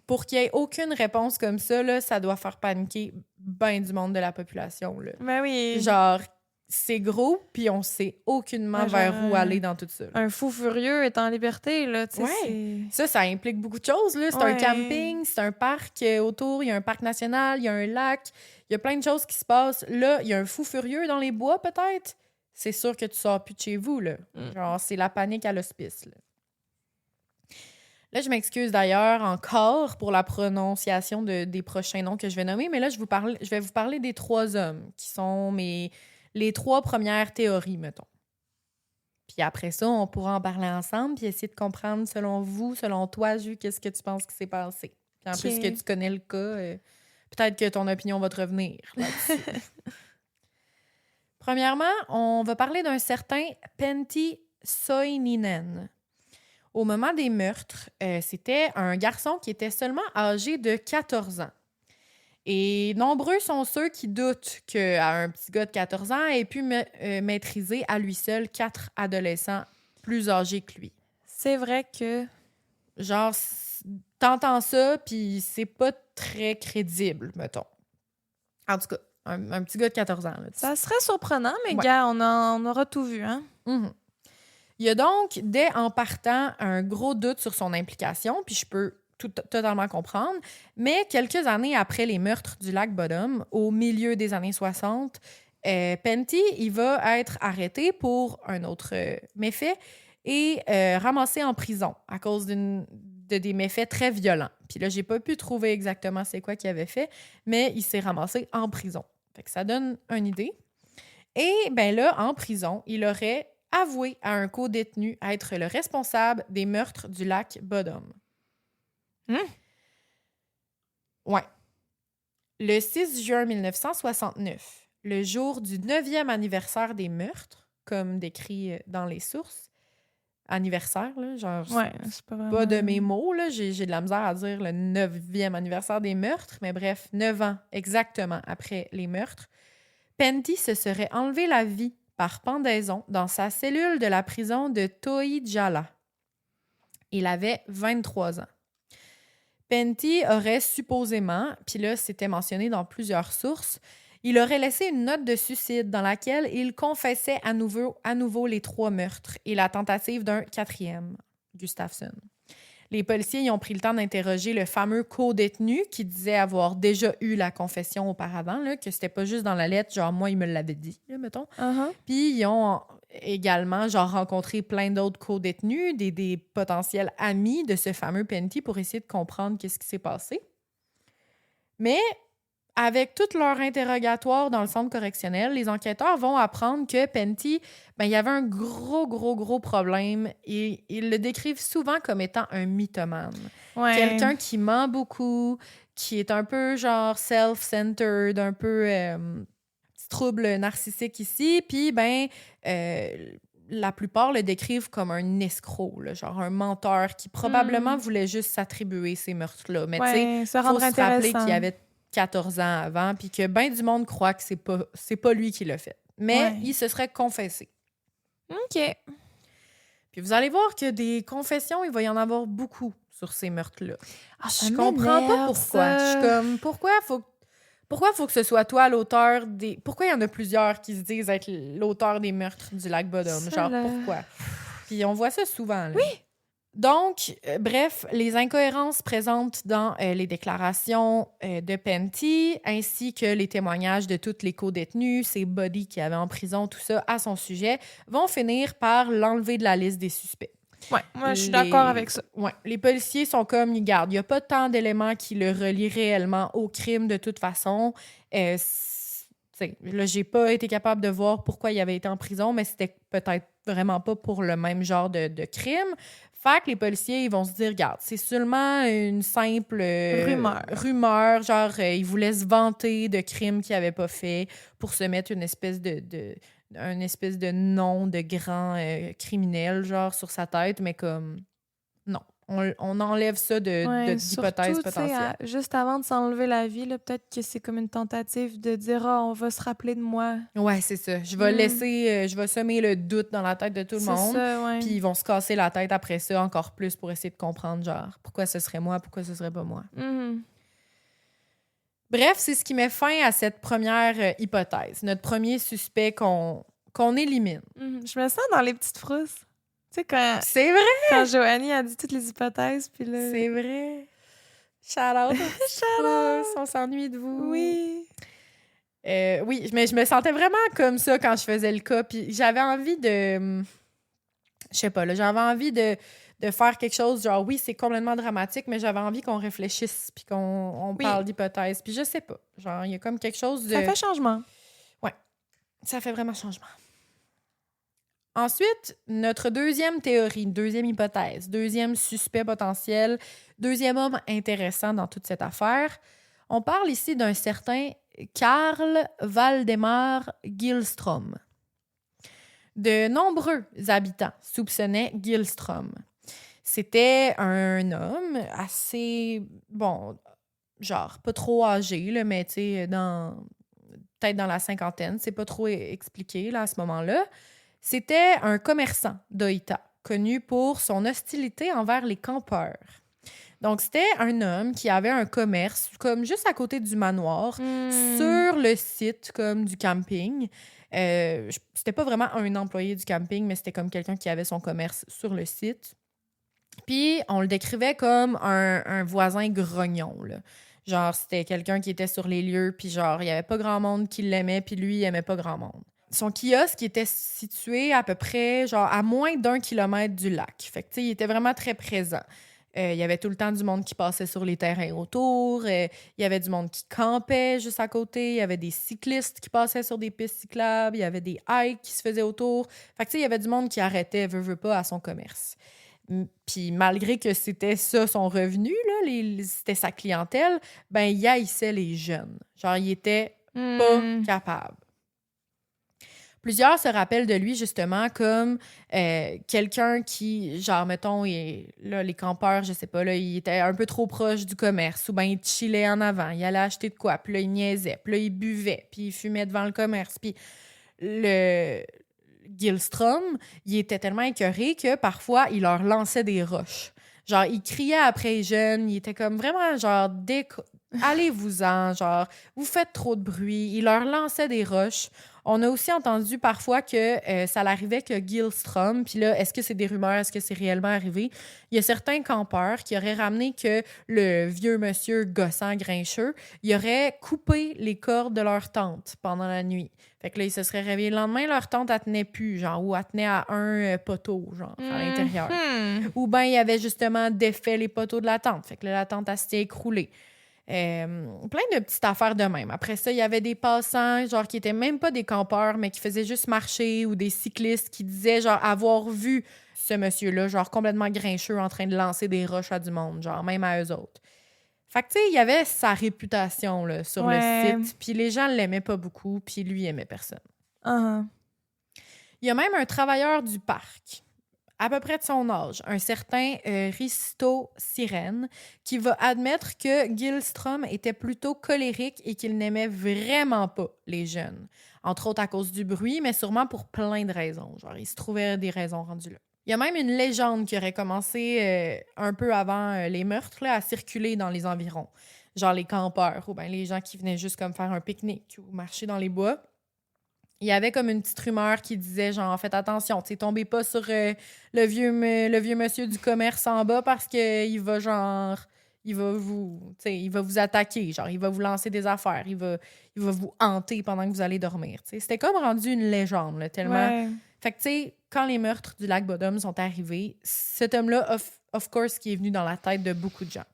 pour qu'il y ait aucune réponse comme ça, là, ça doit faire paniquer ben du monde de la population. Là. Ben oui. Genre, c'est gros, puis on sait aucunement vers où aller dans tout ça. Là. Un fou furieux est en liberté, là. Ouais. Ça implique beaucoup de choses. Là. C'est un camping, c'est un parc autour, il y a un parc national, il y a un lac, il y a plein de choses qui se passent. Là, il y a un fou furieux dans les bois, peut-être. C'est sûr que tu sors plus de chez vous, là. Genre, c'est la panique à l'hospice, là. Là, je m'excuse d'ailleurs encore pour la prononciation des prochains noms que je vais nommer, mais là, je vais vous parler des 3 hommes, qui sont les 3 premières théories, mettons. Puis après ça, on pourra en parler ensemble puis essayer de comprendre selon vous, selon toi, Ju, qu'est-ce que tu penses qui s'est passé. Puis en plus que tu connais le cas, peut-être que ton opinion va te revenir là-dessus. Premièrement, on va parler d'un certain Pentti Soininen. Au moment des meurtres, c'était un garçon qui était seulement âgé de 14 ans. Et nombreux sont ceux qui doutent qu'un petit gars de 14 ans ait pu maîtriser à lui seul 4 adolescents plus âgés que lui. C'est vrai que... Genre, t'entends ça, puis c'est pas très crédible, mettons. En tout cas, un petit gars de 14 ans. Là, ça serait surprenant, mais gars, on aura tout vu, hein? Mm-hmm. Il y a donc, dès en partant, un gros doute sur son implication, puis je peux totalement comprendre, mais quelques années après les meurtres du lac Bottom, au milieu des années 60, Pentti, il va être arrêté pour un autre méfait et ramassé en prison à cause de des méfaits très violents. Puis là, j'ai pas pu trouver exactement c'est quoi qu'il avait fait, mais il s'est ramassé en prison. Fait que ça donne une idée. Et ben là, en prison, il aurait avoué à un co-détenu être le responsable des meurtres du lac Bottom. Ouais. Le 6 juin 1969, le jour du 9e anniversaire des meurtres, comme décrit dans les sources, anniversaire, là, genre, c'est pas vraiment... pas de mes mots, là, j'ai de la misère à dire le 9e anniversaire des meurtres, mais bref, 9 ans exactement après les meurtres, Pentti se serait enlevé la vie par pendaison dans sa cellule de la prison de Toijala. Il avait 23 ans. Pentti aurait supposément, puis là, c'était mentionné dans plusieurs sources, il aurait laissé une note de suicide dans laquelle il confessait à nouveau les 3 meurtres et la tentative d'un 4e, Gustafsson. Les policiers y ont pris le temps d'interroger le fameux co-détenu qui disait avoir déjà eu la confession auparavant, là, que c'était pas juste dans la lettre, genre moi, il me l'avait dit, là, mettons. Puis ils ont également genre rencontré plein d'autres co-détenus, des potentiels amis de ce fameux Pentti pour essayer de comprendre qu'est-ce qui s'est passé. Mais avec tout leur interrogatoire dans le centre correctionnel, les enquêteurs vont apprendre que Pentti, il y avait un gros problème et ils le décrivent souvent comme étant un mythomane. Ouais. Quelqu'un qui ment beaucoup, qui est un peu genre self-centered, un peu trouble narcissique ici, puis la plupart le décrivent comme un escroc, là, genre un menteur qui probablement voulait juste s'attribuer ces meurtres-là. Mais tu sais, il faut se rappeler qu'il y avait 14 ans avant, puis que ben du monde croit que c'est pas lui qui l'a fait. Mais il se serait confessé. OK. Puis vous allez voir que des confessions, il va y en avoir beaucoup sur ces meurtres-là. Je comprends pas pourquoi. Je suis comme, pourquoi faut que ce soit toi l'auteur des... Pourquoi il y en a plusieurs qui se disent être l'auteur des meurtres du lac Bottom? Genre, pourquoi? Puis on voit ça souvent, là. Oui! Donc, bref, les incohérences présentes dans les déclarations de Pentti, ainsi que les témoignages de tous les co-détenus, ses buddies qu'il y avait en prison, tout ça, à son sujet, vont finir par l'enlever de la liste des suspects. Ouais, moi, je suis d'accord avec ça. Ouais, les policiers sont comme, ils gardent. Il n'y a pas tant d'éléments qui le relient réellement au crime de toute façon. sais, là, j'ai pas été capable de voir pourquoi il avait été en prison, mais c'était peut-être vraiment pas pour le même genre de crime. Fait que les policiers, ils vont se dire, regarde, c'est seulement une simple rumeur. Genre, ils voulaient se vanter de crimes qu'ils n'avaient pas fait pour se mettre une espèce de nom de grand criminel, genre, sur sa tête, mais comme, non. On enlève ça d'hypothèse potentielle. Juste avant de s'enlever la vie, là, peut-être que c'est comme une tentative de dire « on va se rappeler de moi ». Ouais, c'est ça. Je vais laisser... je vais semer le doute dans la tête de tout le monde. Puis ils vont se casser la tête après ça encore plus pour essayer de comprendre, genre, pourquoi ce serait moi, pourquoi ce serait pas moi. Bref, c'est ce qui met fin à cette première hypothèse. Notre premier suspect qu'on élimine. Je me sens dans les petites frousses. Tu sais, quand... C'est vrai! Quand Joanie a dit toutes les hypothèses, puis là... C'est vrai! Shout-out! Shout-out! On s'ennuie de vous! Oui! Oui, mais je me sentais vraiment comme ça quand je faisais le cas, puis j'avais envie de... Je sais pas, là, j'avais envie de faire quelque chose, genre, oui, c'est complètement dramatique, mais j'avais envie qu'on réfléchisse, puis qu'on parle d'hypothèses, puis je sais pas. Genre, il y a comme quelque chose de... Ça fait changement. Ouais, ça fait vraiment changement. Ensuite, notre deuxième théorie, deuxième hypothèse, deuxième suspect potentiel, deuxième homme intéressant dans toute cette affaire. On parle ici d'un certain Karl Valdemar Gillström. De nombreux habitants soupçonnaient Gillström. C'était un homme assez, bon, genre pas trop âgé, là, mais tu sais, peut-être dans la cinquantaine, c'est pas trop expliqué là, à ce moment-là. C'était un commerçant d'Oita, connu pour son hostilité envers les campeurs. Donc, c'était un homme qui avait un commerce, comme juste à côté du manoir, sur le site, comme du camping. C'était pas vraiment un employé du camping, mais c'était comme quelqu'un qui avait son commerce sur le site. Puis, on le décrivait comme un voisin grognon, là. Genre, c'était quelqu'un qui était sur les lieux, puis genre, il y avait pas grand monde qui l'aimait, puis lui, il aimait pas grand monde. Son kiosque était situé à peu près, genre, à moins d'1 kilomètre du lac. Fait que, tu sais, il était vraiment très présent. Il y avait tout le temps du monde qui passait sur les terrains autour. Il y avait du monde qui campait juste à côté. Il y avait des cyclistes qui passaient sur des pistes cyclables. Il y avait des hikes qui se faisaient autour. Fait que, tu sais, il y avait du monde qui arrêtait, veut pas, à son commerce. Puis malgré que c'était ça son revenu, là, c'était sa clientèle, ben il haïssait les jeunes. Genre, il était pas capable. Plusieurs se rappellent de lui, justement, comme quelqu'un qui, genre, mettons, là, les campeurs, je sais pas, là, il était un peu trop proche du commerce, ou bien il chillait en avant, il allait acheter de quoi, puis là, il niaisait, puis là, il buvait, puis il fumait devant le commerce, puis le Gillström, il était tellement écœuré que parfois, il leur lançait des roches. Genre, il criait après les jeunes, il était comme vraiment, genre, allez-vous-en, genre, vous faites trop de bruit. Il leur lançait des roches. On a aussi entendu parfois que ça l'arrivait que Gillström, puis là, est-ce que c'est des rumeurs, est-ce que c'est réellement arrivé? Il y a certains campeurs qui auraient ramené que le vieux monsieur gossant grincheux, il aurait coupé les cordes de leur tente pendant la nuit. Fait que là, ils se seraient réveillés le lendemain, leur tente, elle tenait plus, genre, ou elle tenait à un poteau, genre, à l'intérieur. Ou bien, il avait justement défait les poteaux de la tente. Fait que là, la tente, elle s'était écroulée. Plein de petites affaires de même. Après ça, il y avait des passants, genre, qui étaient même pas des campeurs, mais qui faisaient juste marcher, ou des cyclistes qui disaient, genre, avoir vu ce monsieur-là, genre, complètement grincheux, en train de lancer des roches à du monde, genre, même à eux autres. Fait que, tu sais, il y avait sa réputation, là, sur le site, puis les gens l'aimaient pas beaucoup, puis lui, il aimait personne. Il y a même un travailleur du parc, à peu près de son âge, un certain Risto Sirène, qui va admettre que Gillström était plutôt colérique et qu'il n'aimait vraiment pas les jeunes. Entre autres à cause du bruit, mais sûrement pour plein de raisons. Genre, il se trouvait des raisons rendues là. Il y a même une légende qui aurait commencé un peu avant les meurtres là, à circuler dans les environs. Genre les campeurs ou bien les gens qui venaient juste comme faire un pique-nique ou marcher dans les bois. Il y avait comme une petite rumeur qui disait, genre, faites attention, tu sais, tombez pas sur le vieux monsieur du commerce en bas parce qu'il va, genre, il va vous attaquer, genre, il va vous lancer des affaires, il va vous hanter pendant que vous allez dormir, tu sais. C'était comme rendu une légende, là, tellement... Ouais. Fait que, tu sais, quand les meurtres du lac Bodom sont arrivés, cet homme-là, of course, qui est venu dans la tête de beaucoup de gens.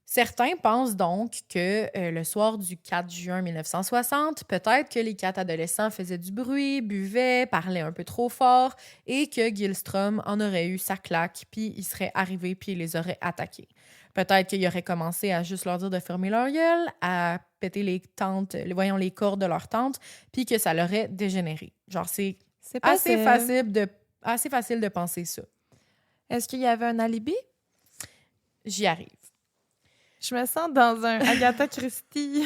Certains pensent donc que le soir du 4 juin 1960, peut-être que les 4 adolescents faisaient du bruit, buvaient, parlaient un peu trop fort et que Gyllström en aurait eu sa claque, puis il serait arrivé puis il les aurait attaqués. Peut-être qu'il aurait commencé à juste leur dire de fermer leur gueule, à péter les cordes de leur tente, puis que ça l'aurait dégénéré. Genre, c'est assez facile de penser ça. Est-ce qu'il y avait un alibi? J'y arrive. Je me sens dans un Agatha Christie.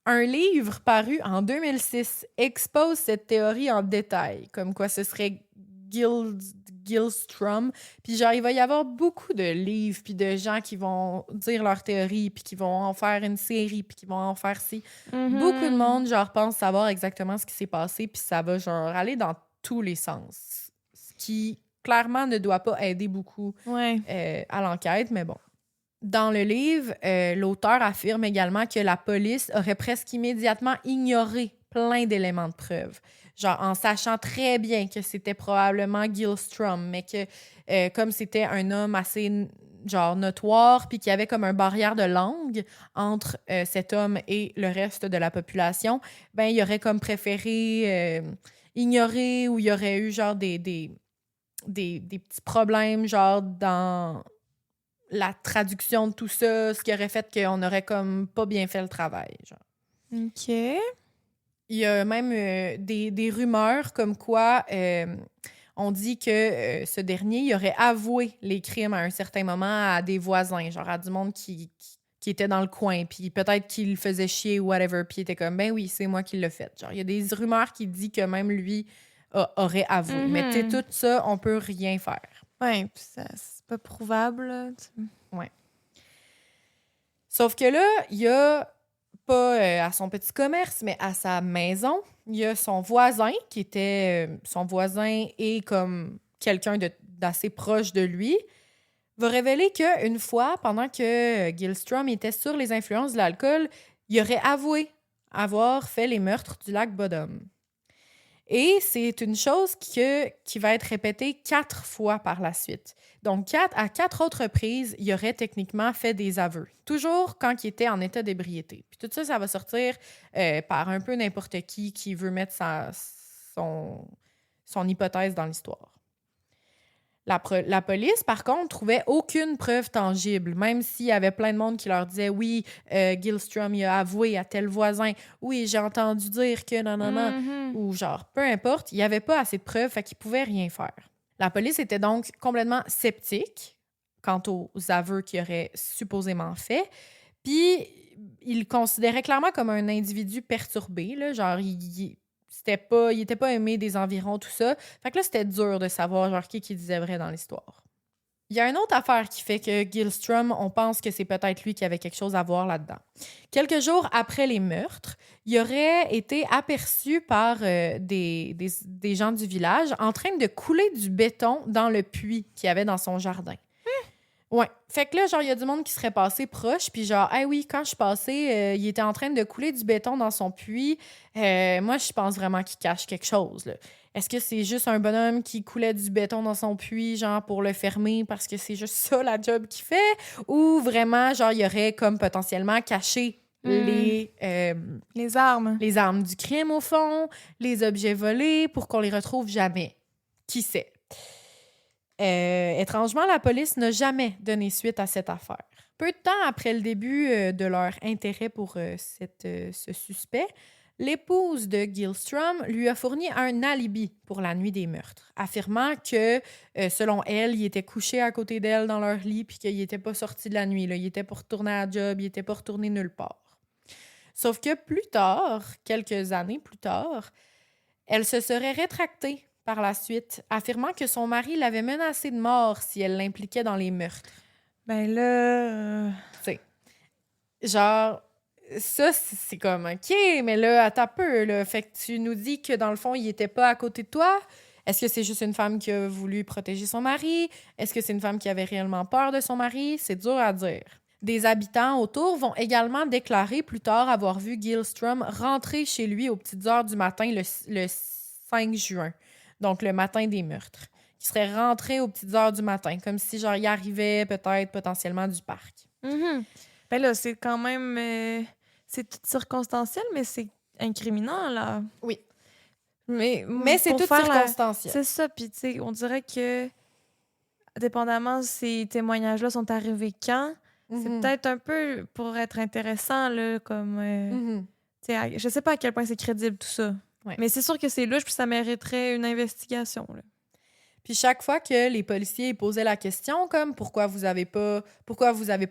Un livre paru en 2006 expose cette théorie en détail, comme quoi ce serait Gyllström. Puis genre, il va y avoir beaucoup de livres, puis de gens qui vont dire leur théorie, puis qui vont en faire une série, puis qui vont en faire ci. Beaucoup de monde, genre, pense savoir exactement ce qui s'est passé, puis ça va, genre, aller dans tous les sens. Ce qui, clairement, ne doit pas aider beaucoup à l'enquête, mais bon. Dans le livre, l'auteur affirme également que la police aurait presque immédiatement ignoré plein d'éléments de preuve. Genre, en sachant très bien que c'était probablement Gyllström, mais que comme c'était un homme assez, genre, notoire, puis qu'il y avait comme un barrière de langue entre cet homme et le reste de la population, ben il aurait comme préféré ignorer, ou il y aurait eu, genre, des petits problèmes, genre, dans la traduction de tout ça, ce qui aurait fait qu'on aurait comme pas bien fait le travail, genre. OK. Il y a même des rumeurs comme quoi on dit que ce dernier, il aurait avoué les crimes à un certain moment à des voisins, genre à du monde qui était dans le coin, puis peut-être qu'il faisait chier ou whatever, puis il était comme, ben oui, c'est moi qui l'ai fait. Genre, il y a des rumeurs qui disent que même lui aurait avoué. Mais tu sais, tout ça, on peut rien faire. Ouais, puis ça, c'est pas prouvable. Ouais. Sauf que là, il y a pas à son petit commerce, mais à sa maison, il y a son voisin qui était son voisin et comme quelqu'un d'assez proche de lui, va révéler qu'une fois, pendant que Gyllström était sur les influences de l'alcool, il aurait avoué avoir fait les meurtres du lac Bodom. Et c'est une chose qui va être répétée 4 fois par la suite. Donc, à 4 autres reprises, il aurait techniquement fait des aveux. Toujours quand il était en état d'ébriété. Puis tout ça, ça va sortir par un peu n'importe qui veut mettre son hypothèse dans l'histoire. La police, par contre, trouvait aucune preuve tangible, même s'il y avait plein de monde qui leur disait « Oui, Gyllström, il a avoué à tel voisin. Oui, j'ai entendu dire que non. » Ou genre, peu importe, il n'y avait pas assez de preuves, fait qu'ils ne pouvaient rien faire. La police était donc complètement sceptique quant aux aveux qu'il aurait supposément fait, puis il le considérait clairement comme un individu perturbé, là, genre, il était pas aimé des environs, tout ça. Fait que là, c'était dur de savoir genre qui disait vrai dans l'histoire. Il y a une autre affaire qui fait que Gyllström, on pense que c'est peut-être lui qui avait quelque chose à voir là-dedans. Quelques jours après les meurtres, il aurait été aperçu par des gens du village en train de couler du béton dans le puits qu'il y avait dans son jardin. Ouais. Fait que là, genre, il y a du monde qui serait passé proche, puis genre, ah oui, quand je suis passée, il était en train de couler du béton dans son puits. Moi, je pense vraiment qu'il cache quelque chose, là. Est-ce que c'est juste un bonhomme qui coulait du béton dans son puits, genre, pour le fermer parce que c'est juste ça la job qu'il fait? Ou vraiment, genre, il aurait comme potentiellement caché les armes. Les armes du crime, au fond, les objets volés pour qu'on les retrouve jamais. Qui sait? Étrangement, la police n'a jamais donné suite à cette affaire. Peu de temps après le début de leur intérêt pour ce suspect, l'épouse de Gyllström lui a fourni un alibi pour la nuit des meurtres, affirmant que, selon elle, il était couché à côté d'elle dans leur lit puis qu'il n'était pas sorti de la nuit. Là. Il était pas retourné à la job, il n'était pas retourné nulle part. Sauf que plus tard, quelques années plus tard, elle se serait rétractée par la suite, affirmant que son mari l'avait menacée de mort si elle l'impliquait dans les meurtres. Ben là... Tu sais, genre, ça, c'est comme, OK, mais là, attends un peu, là. Fait que tu nous dis que, dans le fond, il était pas à côté de toi. Est-ce que c'est juste une femme qui a voulu protéger son mari? Est-ce que c'est une femme qui avait réellement peur de son mari? C'est dur à dire. Des habitants autour vont également déclarer plus tard avoir vu Gyllström rentrer chez lui aux petites heures du matin le 5 juin. Donc, le matin des meurtres, qui serait rentré aux petites heures du matin, comme si, genre, il arrivait peut-être potentiellement du parc. Ben là, c'est quand même... c'est tout circonstanciel, mais c'est incriminant, là. Oui. Mais c'est tout circonstanciel. C'est ça, puis tu sais, on dirait que, dépendamment ces témoignages-là sont arrivés quand, c'est peut-être un peu pour être intéressant, là, comme... je sais pas à quel point c'est crédible, tout ça. Ouais. Mais c'est sûr que c'est louche, puis ça mériterait une investigation, là. Puis chaque fois que les policiers posaient la question, comme pourquoi vous avez pas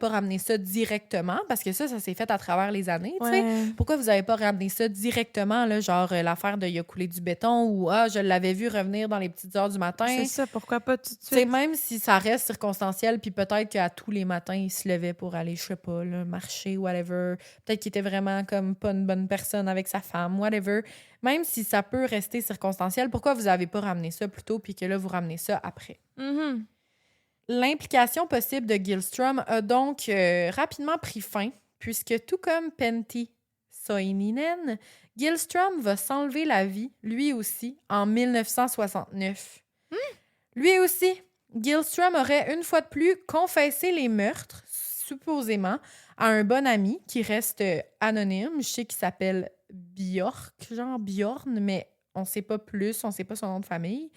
ramené ça directement, parce que ça s'est fait à travers les années, tu sais. Pourquoi vous avez pas ramené ça directement, là, genre l'affaire de « il a coulé du béton » ou « ah, je l'avais vu revenir dans les petites heures du matin ». C'est ça, pourquoi pas tout de suite? Tu sais, même si ça reste circonstanciel, puis peut-être qu'à tous les matins, il se levait pour aller, je sais pas, là, marcher, whatever. Peut-être qu'il était vraiment comme pas une bonne personne avec sa femme, whatever. Même si ça peut rester circonstanciel, pourquoi vous n'avez pas ramené ça plus tôt puis que là, vous ramenez ça après? L'implication possible de Gyllström a donc rapidement pris fin, puisque tout comme Pentti Soininen, Gyllström va s'enlever la vie, lui aussi, en 1969. Lui aussi, Gyllström aurait une fois de plus confessé les meurtres, supposément, à un bon ami qui reste anonyme. Je sais qu'il s'appelle Bjorn, mais on ne sait pas plus, on ne sait pas son nom de famille.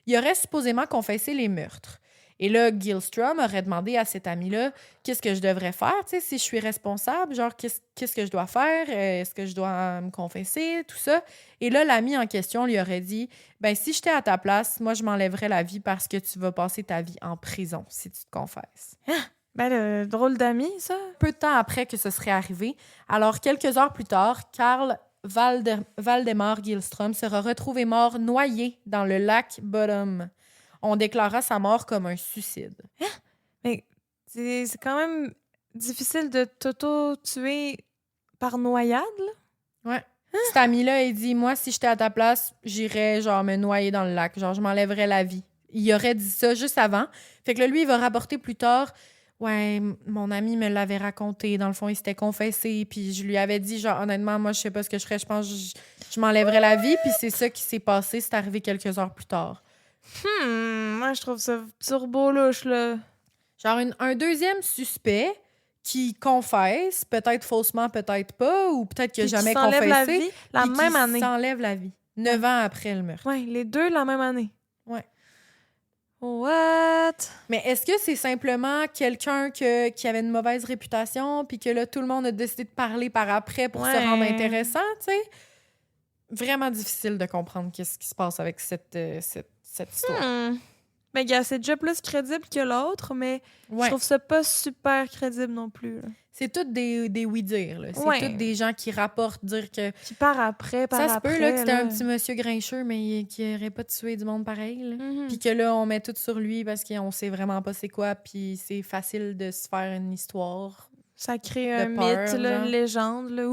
Il aurait supposément confessé les meurtres. Et là, Gyllström aurait demandé à cet ami-là qu'est-ce que je devrais faire, tu sais, si je suis responsable, genre qu'est-ce que je dois faire, est-ce que je dois me confesser, tout ça. Et là, l'ami en question lui aurait dit ben si j'étais à ta place, moi je m'enlèverais la vie parce que tu vas passer ta vie en prison si tu te confesses. Ben, le drôle d'ami, ça. Peu de temps après que ce serait arrivé, alors quelques heures plus tard, Carl Valdemar Gyllström sera retrouvé mort noyé dans le lac Bodom. On déclara sa mort comme un suicide. Mais c'est quand même difficile de t'auto-tuer par noyade, là. Ouais. Cet ami-là, il dit, moi, si j'étais à ta place, j'irais, genre, me noyer dans le lac. Genre, je m'enlèverais la vie. Il aurait dit ça juste avant. Fait que là, lui, il va rapporter plus tard, ouais, mon ami me l'avait raconté. Dans le fond, il s'était confessé. Puis je lui avais dit, genre, honnêtement, moi, je sais pas ce que je ferais. Je pense que je m'enlèverais la vie. Puis c'est ça qui s'est passé. C'est arrivé quelques heures plus tard. Moi, je trouve ça turbo louche, là. Genre, un deuxième suspect qui confesse, peut-être faussement, peut-être pas, ou peut-être qu'il n'a jamais confessé. La vie, la même année. S'enlève la vie. 9 ans après le meurtre. Oui, les deux la même année. Ouais. What? Mais est-ce que c'est simplement quelqu'un qui avait une mauvaise réputation, puis que là, tout le monde a décidé de parler par après pour se rendre intéressant, tu sais? Vraiment difficile de comprendre qu'est-ce qui se passe avec cette histoire. Ben, gars, c'est déjà plus crédible que l'autre, mais je trouve ça pas super crédible non plus. Là. C'est tous des oui-dire. Là. C'est tous des gens qui rapportent dire que... Qui part après, ça se peut là, que c'était un petit monsieur grincheux, mais qui n'aurait pas tué du monde pareil. Puis que là, on met tout sur lui parce qu'on sait vraiment pas c'est quoi, puis c'est facile de se faire une histoire. Ça crée un mythe, là, une légende. Là,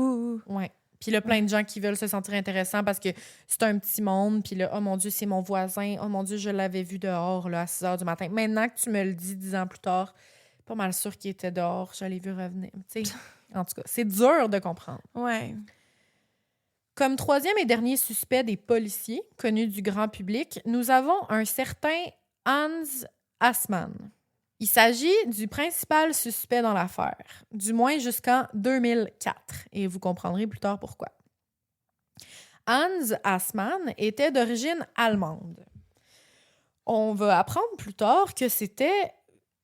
Ouais. Puis là, plein de gens qui veulent se sentir intéressants parce que c'est un petit monde. Puis là, oh mon Dieu, c'est mon voisin. Oh mon Dieu, je l'avais vu dehors là, à 6 heures du matin. Maintenant que tu me le dis 10 ans plus tard, pas mal sûr qu'il était dehors. Je l'ai vu revenir. Tu sais, en tout cas, c'est dur de comprendre. Ouais. Comme troisième et dernier suspect des policiers, connus du grand public, nous avons un certain Hans Assmann. Il s'agit du principal suspect dans l'affaire, du moins jusqu'en 2004, et vous comprendrez plus tard pourquoi. Hans Assmann était d'origine allemande. On va apprendre plus tard que c'était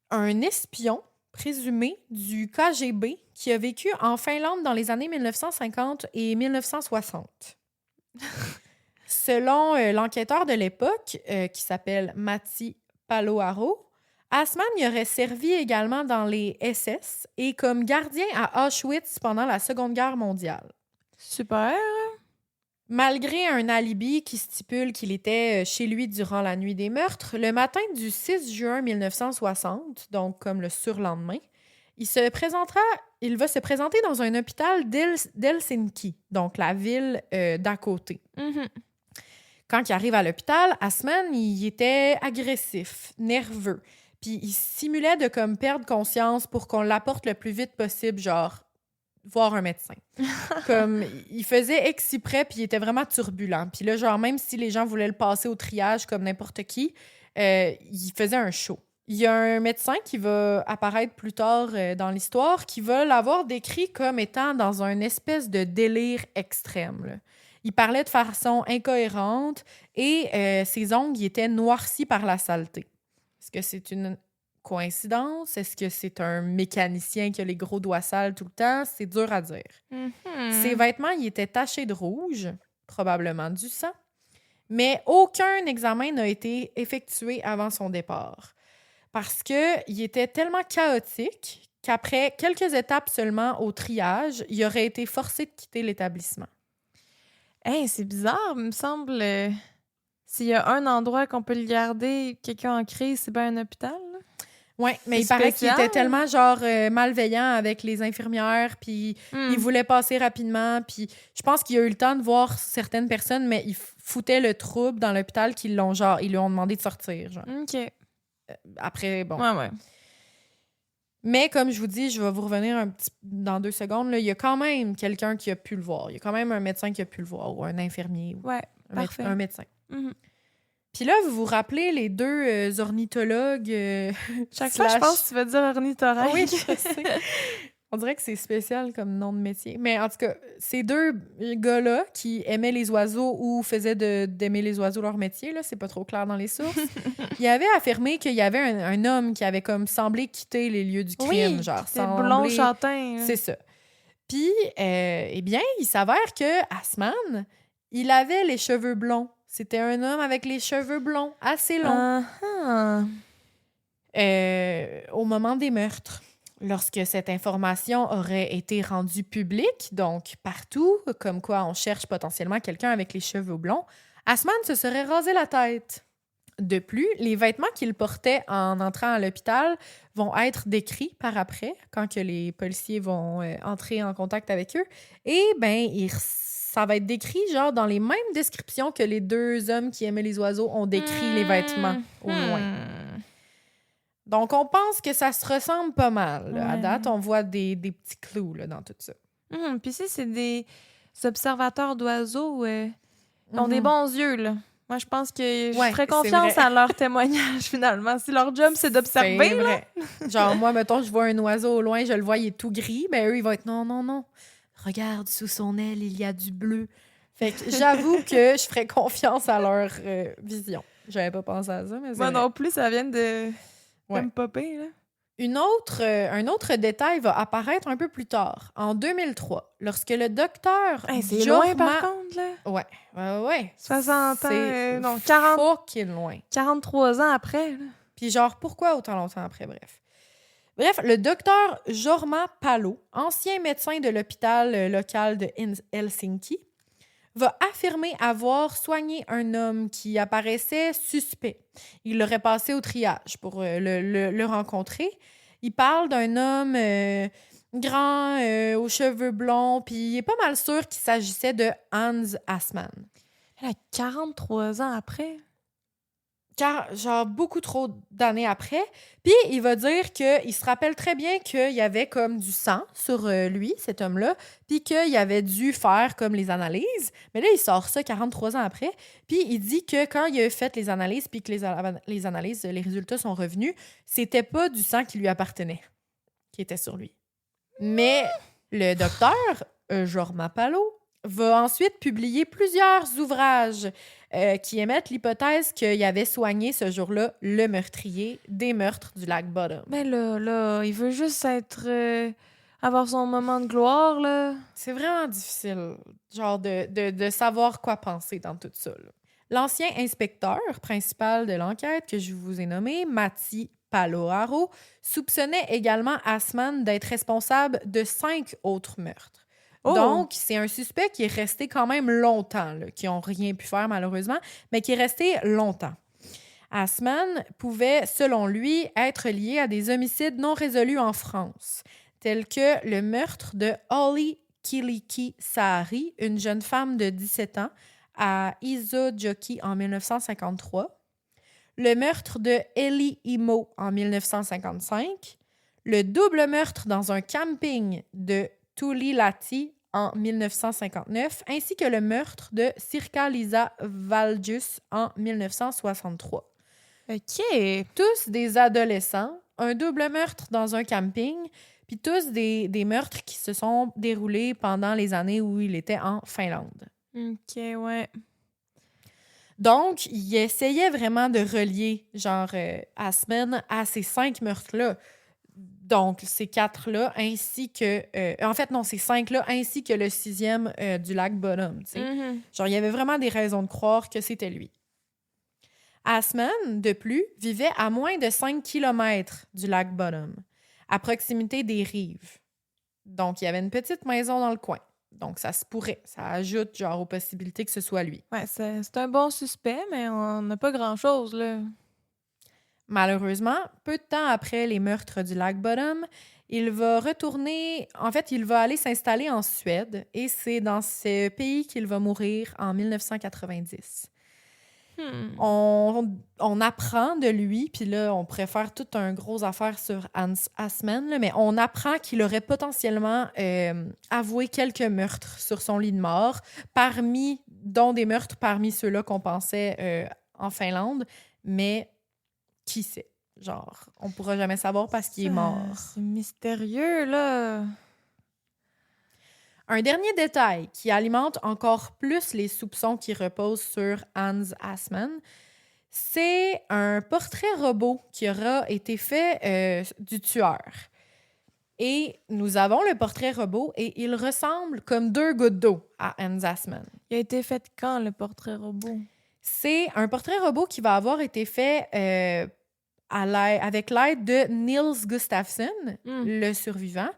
un espion présumé du KGB qui a vécu en Finlande dans les années 1950 et 1960. Selon l'enquêteur de l'époque, qui s'appelle Matti Paloaro, Assmann y aurait servi également dans les SS et comme gardien à Auschwitz pendant la Seconde Guerre mondiale. Super! Malgré un alibi qui stipule qu'il était chez lui durant la nuit des meurtres, le matin du 6 juin 1960, donc comme le surlendemain, il va se présenter dans un hôpital d'Helsinki, donc la ville d'à côté. Quand il arrive à l'hôpital, Assmann, il était agressif, nerveux. Puis il simulait de comme perdre conscience pour qu'on l'apporte le plus vite possible, genre voir un médecin. Comme il faisait exprès, puis il était vraiment turbulent. Puis là, genre même si les gens voulaient le passer au triage comme n'importe qui, il faisait un show. Il y a un médecin qui va apparaître plus tard dans l'histoire qui va l'avoir décrit comme étant dans une espèce de délire extrême. Là. Il parlait de façon incohérente et ses ongles étaient noircis par la saleté. Est-ce que c'est une coïncidence? Est-ce que c'est un mécanicien qui a les gros doigts sales tout le temps? C'est dur à dire. Ses vêtements, ils étaient tachés de rouge, probablement du sang, mais aucun examen n'a été effectué avant son départ. Parce qu'il était tellement chaotique qu'après quelques étapes seulement au triage, il aurait été forcé de quitter l'établissement. Hey, c'est bizarre, il me semble. S'il y a un endroit qu'on peut le garder, quelqu'un en crise, c'est bien un hôpital. Oui, mais il paraît qu'il était tellement malveillant avec les infirmières, puis il voulait passer rapidement, puis je pense qu'il a eu le temps de voir certaines personnes, mais il foutait le trouble dans l'hôpital qu'ils lui ont demandé de sortir. Genre. OK. Après, bon. Ouais. Mais comme je vous dis, je vais vous revenir dans 2 secondes, là, il y a quand même quelqu'un qui a pu le voir. Il y a quand même un médecin qui a pu le voir, ou un infirmier. Ouais, parfait. Un médecin. Puis là, vous vous rappelez les 2 ornithologues... Chaque fois, je pense que tu vas dire ornithorynque. Oui, je sais. On dirait que c'est spécial comme nom de métier. Mais en tout cas, ces 2 gars-là qui aimaient les oiseaux ou faisaient d'aimer les oiseaux leur métier, là, c'est pas trop clair dans les sources, ils avaient affirmé qu'il y avait un homme qui avait comme semblé quitter les lieux du crime. Oui, genre c'est blond châtain. C'est ça. Puis, eh bien, il s'avère que Assman, il avait les cheveux blonds. C'était un homme avec les cheveux blonds, assez longs. Au moment des meurtres. Lorsque cette information aurait été rendue publique, donc partout, comme quoi on cherche potentiellement quelqu'un avec les cheveux blonds, Assman se serait rasé la tête. De plus, les vêtements qu'il portait en entrant à l'hôpital vont être décrits par après, quand que les policiers vont entrer en contact avec eux. Et ça va être décrit genre dans les mêmes descriptions que les 2 hommes qui aimaient les oiseaux ont décrit les vêtements au loin. Donc, on pense que ça se ressemble pas mal. Là. À date, on voit des petits clous là, dans tout ça. Puis si c'est des observateurs d'oiseaux qui ont des bons yeux, là. Moi, je pense que je ferais confiance à leur témoignage, finalement. Si leur job, c'est d'observer, là. Genre, moi, mettons, je vois un oiseau au loin, je le vois, il est tout gris. Ben eux, ils vont être non. Regarde, sous son aile, il y a du bleu. Fait que j'avoue que je ferais confiance à leur vision. J'avais pas pensé à ça, mais moi non plus, ça vient de... me popper, là. Un autre détail va apparaître un peu plus tard, en 2003, lorsque le docteur c'est loin, par contre, là. Ouais. 60 ans, non, 40... fucking loin. 43 ans après, là. Puis genre, pourquoi autant longtemps après, Bref, le docteur Jorma Palo, ancien médecin de l'hôpital local de Helsinki, va affirmer avoir soigné un homme qui apparaissait suspect. Il l'aurait passé au triage pour le rencontrer. Il parle d'un homme grand, aux cheveux blonds, puis il est pas mal sûr qu'il s'agissait de Hans Assman. Elle a 43 ans après. Genre beaucoup trop d'années après. Puis il va dire qu'il se rappelle très bien qu'il y avait comme du sang sur lui, cet homme-là, puis qu'il avait dû faire comme les analyses. Mais là, il sort ça 43 ans après. Puis il dit que quand il a fait les analyses, puis que les analyses, les résultats sont revenus, c'était pas du sang qui lui appartenait, qui était sur lui. Mais le docteur, Jorma Palo, va ensuite publier plusieurs ouvrages qui émettent l'hypothèse qu'il avait soigné ce jour-là le meurtrier des meurtres du lac Bottom. Mais là, il veut juste avoir son moment de gloire, là. C'est vraiment difficile, genre, de savoir quoi penser dans tout ça. Là. L'ancien inspecteur principal de l'enquête que je vous ai nommé, Matti Paloaro, soupçonnait également Assman d'être responsable de 5 autres meurtres. Oh. Donc, c'est un suspect qui est resté quand même longtemps, là, qui n'ont rien pu faire malheureusement, mais qui est resté longtemps. Assman pouvait, selon lui, être lié à des homicides non résolus en France, tels que le meurtre de Holly Kiliki Sahari, une jeune femme de 17 ans, à Isojoki en 1953, le meurtre de Eli Imo en 1955, le double meurtre dans un camping de Tulilahti en 1959, ainsi que le meurtre de Sirkka-Liisa Valgius en 1963. OK. Tous des adolescents, un double meurtre dans un camping, puis tous des meurtres qui se sont déroulés pendant les années où il était en Finlande. OK, ouais. Donc, il essayait vraiment de relier, Asman à ces 5 meurtres-là. Donc, ces 4-là, ainsi que... ces 5-là, ainsi que le 6e du lac Bottom, tu sais. Mm-hmm. Il y avait vraiment des raisons de croire que c'était lui. Asman, de plus, vivait à moins de 5 km du lac Bottom, à proximité des rives. Donc, il y avait une petite maison dans le coin. Donc, ça se pourrait. Ça ajoute, aux possibilités que ce soit lui. Ouais, c'est un bon suspect, mais on n'a pas grand-chose, là. Malheureusement, peu de temps après les meurtres du lac Bottom, il va retourner... En fait, il va aller s'installer en Suède et c'est dans ce pays qu'il va mourir en 1990. On apprend de lui, puis là, on pourrait faire toute une grosse affaire sur Hans Asman, là, mais on apprend qu'il aurait potentiellement avoué quelques meurtres sur son lit de mort, dont des meurtres parmi ceux-là qu'on pensait en Finlande, mais qui sait? On pourra jamais savoir parce qu'il est mort. C'est mystérieux, là. Un dernier détail qui alimente encore plus les soupçons qui reposent sur Hans Asman, c'est un portrait robot qui aura été fait du tueur. Et nous avons le portrait robot et il ressemble comme 2 gouttes d'eau à Hans Asman. Il a été fait quand, le portrait robot? C'est un portrait robot qui va avoir été fait avec l'aide de Niels Gustafsson, le survivant.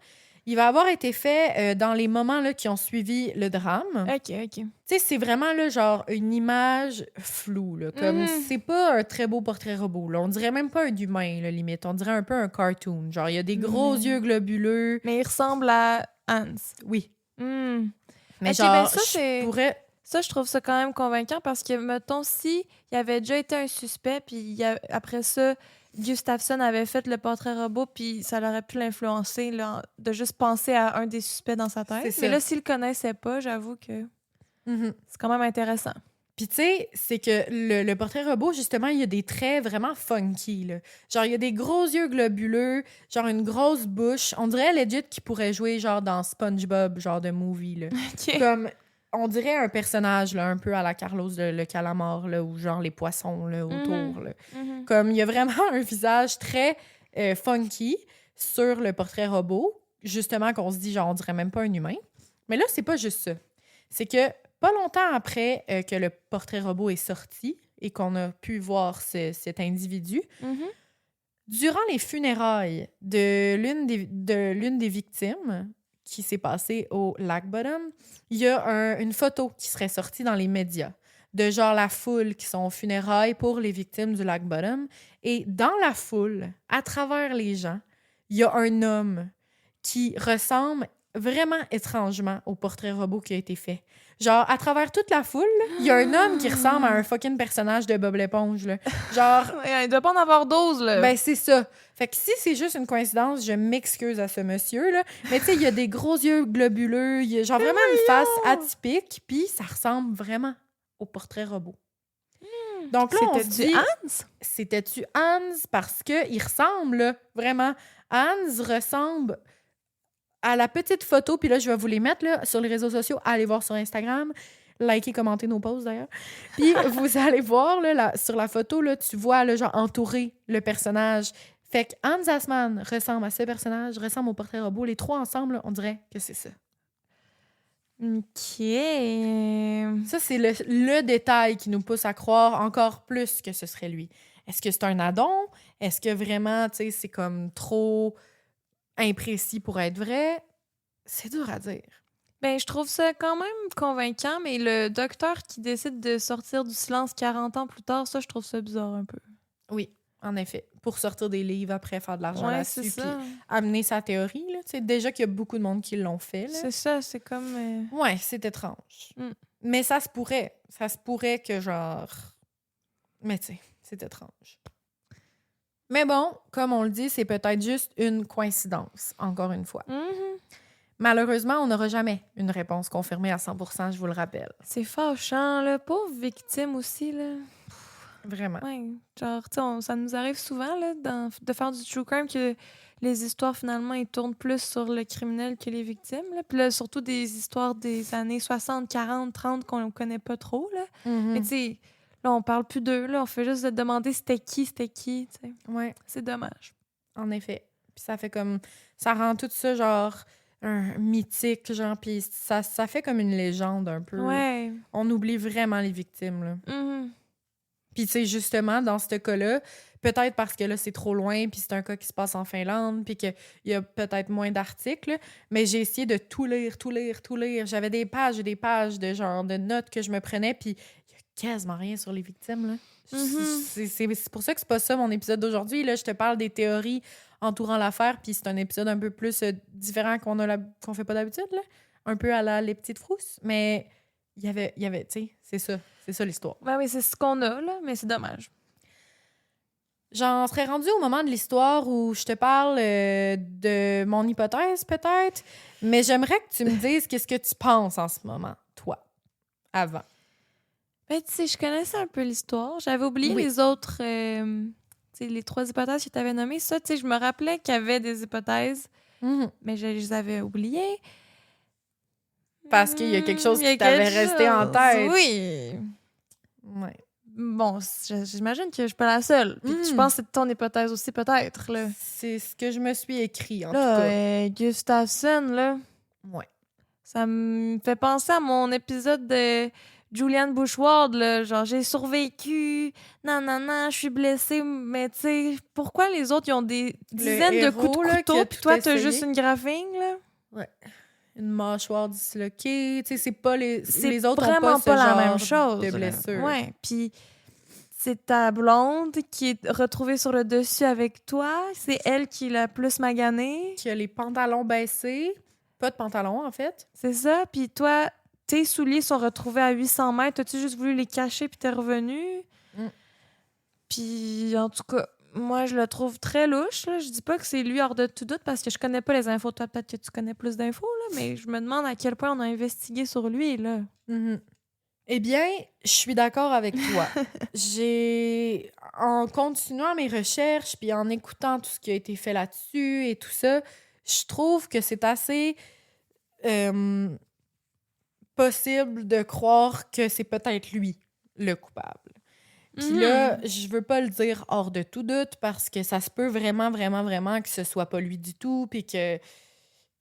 Il va avoir été fait dans les moments là, qui ont suivi le drame. OK. Tu sais, c'est vraiment là, une image floue. Là, comme c'est pas un très beau portrait robot. Là. On dirait même pas un humain, là, limite. On dirait un peu un cartoon. Il y a des gros yeux globuleux. Mais il ressemble à Hans. Oui. Mais ça, je pourrais... Ça, je trouve ça quand même convaincant parce que, mettons, si il avait déjà été un suspect, puis après ça, Gustafsson avait fait le portrait robot, puis ça aurait pu l'influencer de juste penser à un des suspects dans sa tête. Mais là, s'il le connaissait pas, j'avoue que c'est quand même intéressant. Puis tu sais, c'est que le portrait robot, justement, il y a des traits vraiment funky. Là. Il y a des gros yeux globuleux, une grosse bouche. On dirait legit qu'il pourrait jouer dans SpongeBob, de movie. Là. Okay. Comme... On dirait un personnage là, un peu à la Carlos le calamar, là, ou les poissons là, autour. Là. Comme il y a vraiment un visage très funky sur le portrait robot, justement qu'on se dit, on dirait même pas un humain. Mais là, c'est pas juste ça. C'est que pas longtemps après que le portrait robot est sorti et qu'on a pu voir cet individu, durant les funérailles de l'une des victimes, qui s'est passé au lac Bottom, il y a une photo qui serait sortie dans les médias de la foule qui sont aux funérailles pour les victimes du lac Bottom. Et dans la foule, à travers les gens, il y a un homme qui ressemble vraiment étrangement au portrait robot qui a été fait. À travers toute la foule, il y a un homme qui ressemble à un fucking personnage de Bob l'éponge. Là. Il doit pas en avoir 12, là. Ben, c'est ça. Fait que si c'est juste une coïncidence, je m'excuse à ce monsieur, là. Mais tu sais, il y a des gros yeux globuleux, il y a vraiment une face atypique, puis ça ressemble vraiment au portrait robot. Donc là, on se dit... Hans? C'était-tu Hans? Parce qu'il ressemble, là, vraiment. Hans ressemble... à la petite photo, puis là, je vais vous les mettre là, sur les réseaux sociaux. Allez voir sur Instagram. Likez, commentez nos posts, d'ailleurs. Puis vous allez voir, là, sur la photo, là, tu vois, là, entouré le personnage. Fait que Hans Asman ressemble à ce personnage, ressemble au portrait robot. Les 3 ensemble, là, on dirait que c'est ça. OK. Ça, c'est le détail qui nous pousse à croire encore plus que ce serait lui. Est-ce que c'est un addon? Est-ce que vraiment, tu sais, c'est comme trop... imprécis pour être vrai, c'est dur à dire. Ben, je trouve ça quand même convaincant, mais le docteur qui décide de sortir du silence 40 ans plus tard, ça, je trouve ça bizarre un peu. Oui, en effet. Pour sortir des livres après, faire de l'argent là-dessus, puis ça. amener sa théorie. Là. Tu sais, déjà qu'il y a beaucoup de monde qui l'ont fait. Là. C'est ça, c'est comme... Ouais, c'est étrange. Mais ça se pourrait. Ça se pourrait que Mais tu sais, c'est étrange. Mais bon, comme on le dit, c'est peut-être juste une coïncidence, encore une fois. Malheureusement, on n'aura jamais une réponse confirmée à 100%, je vous le rappelle. C'est fâchant, là. Pauvre victime aussi, là. Vraiment. Ouais. Genre, tu sais, ça nous arrive souvent, là, de faire du true crime que les histoires, finalement, ils tournent plus sur le criminel que les victimes, là. Puis là, surtout des histoires des années 60, 40, 30 qu'on connaît pas trop, là. Mais tu sais, là, on parle plus d'eux, là. On fait juste de demander c'était qui, tu sais. Ouais. C'est dommage. En effet. Puis ça fait comme... Ça rend tout ça, genre, un mythique, genre, puis ça fait comme une légende, un peu. Ouais. On oublie vraiment les victimes, là. Mm-hmm. Puis, tu sais, justement, dans ce cas-là, peut-être parce que là, c'est trop loin, puis c'est un cas qui se passe en Finlande, puis qu'il y a peut-être moins d'articles, mais j'ai essayé de tout lire. J'avais des pages et des pages de genre de notes que je me prenais, puis il y a quasiment rien sur les victimes, là. Mm-hmm. C'est pour ça que c'est pas ça mon épisode d'aujourd'hui. Là, je te parle des théories entourant l'affaire, puis c'est un épisode un peu plus différent qu'on fait pas d'habitude, là. Un peu à les petites frousses, mais il y avait tu sais, c'est ça l'histoire. Ben oui, c'est ce qu'on a, là, mais c'est dommage. J'en serais rendue au moment de l'histoire où je te parle de mon hypothèse, peut-être, mais j'aimerais que tu me dises qu'est-ce que tu penses en ce moment, toi, avant. Ben, tu sais, je connaissais un peu l'histoire. J'avais oublié les autres, tu sais, les 3 hypothèses que tu avais nommées. Ça, tu sais, je me rappelais qu'il y avait des hypothèses, mais je les avais oubliées. Parce qu'il y a quelque chose qui t'avait resté en tête. Oui. Ouais. Bon, j'imagine que je suis pas la seule. Puis je pense que c'est ton hypothèse aussi, peut-être, là. C'est ce que je me suis écrit, en là, tout cas. Gustafsson, là. Ouais. Ça me fait penser à mon épisode de Julianne Bushward, là. Genre, j'ai survécu, non, je suis blessée, mais tu sais, pourquoi les autres, ils ont des dizaines de coups de couteau, puis toi, t'as juste une graphing, là? Ouais. Une mâchoire disloquée, tu sais, c'est pas les autres vraiment ont pas ce la genre même chose, de blessure. Ouais, puis c'est ta blonde qui est retrouvée sur le dessus avec toi, c'est elle qui l'a plus maganée. Qui a les pantalons baissés, pas de pantalons en fait. C'est ça, puis toi, tes souliers sont retrouvés à 800 mètres, as-tu juste voulu les cacher puis t'es revenu? Puis en tout cas, moi, je le trouve très louche. Là. Je dis pas que c'est lui hors de tout doute parce que je connais pas les infos. Toi, peut-être que tu connais plus d'infos, là, mais je me demande à quel point on a investigué sur lui. Là. Eh bien, je suis d'accord avec toi. En continuant mes recherches puis en écoutant tout ce qui a été fait là-dessus et tout ça, je trouve que c'est assez possible de croire que c'est peut-être lui le coupable. Puis là, je veux pas le dire hors de tout doute parce que ça se peut vraiment, vraiment, vraiment que ce soit pas lui du tout puis qu'il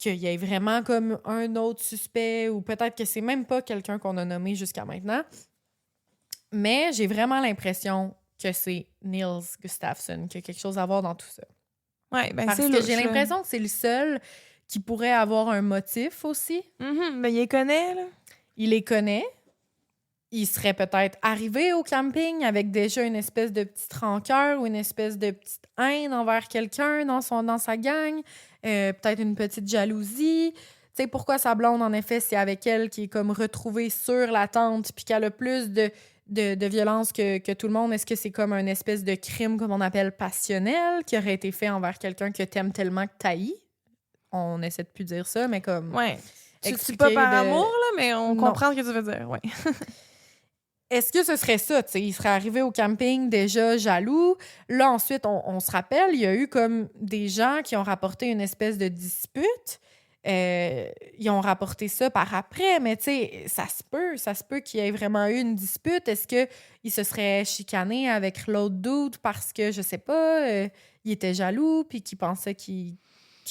y ait vraiment comme un autre suspect ou peut-être que c'est même pas quelqu'un qu'on a nommé jusqu'à maintenant. Mais j'ai vraiment l'impression que c'est Niels Gustafsson qui a quelque chose à voir dans tout ça. Ouais, ben parce c'est que j'ai l'impression que c'est le seul qui pourrait avoir un motif aussi. Ben, il les connaît, là. Il les connaît. Il serait peut-être arrivé au camping avec déjà une espèce de petite rancœur ou une espèce de petite haine envers quelqu'un dans sa gang. Peut-être une petite jalousie. Tu sais, pourquoi sa blonde, en effet, c'est avec elle qui est comme retrouvée sur la tente puis qu'elle a plus de violence que tout le monde. Est-ce que c'est comme un espèce de crime, comme on appelle, passionnel, qui aurait été fait envers quelqu'un que t'aimes tellement que t'haïs? On essaie de plus dire ça, mais comme... Ouais. Tu dis pas par amour, là, mais on comprend ce que tu veux dire, ouais. Est-ce que ce serait ça, tu sais? Il serait arrivé au camping déjà jaloux. Là, ensuite, on se rappelle, il y a eu comme des gens qui ont rapporté une espèce de dispute. Ils ont rapporté ça par après, mais tu sais, ça se peut qu'il y ait vraiment eu une dispute. Est-ce qu'il se serait chicané avec l'autre dude parce que, je sais pas, il était jaloux puis qu'il pensait qu'il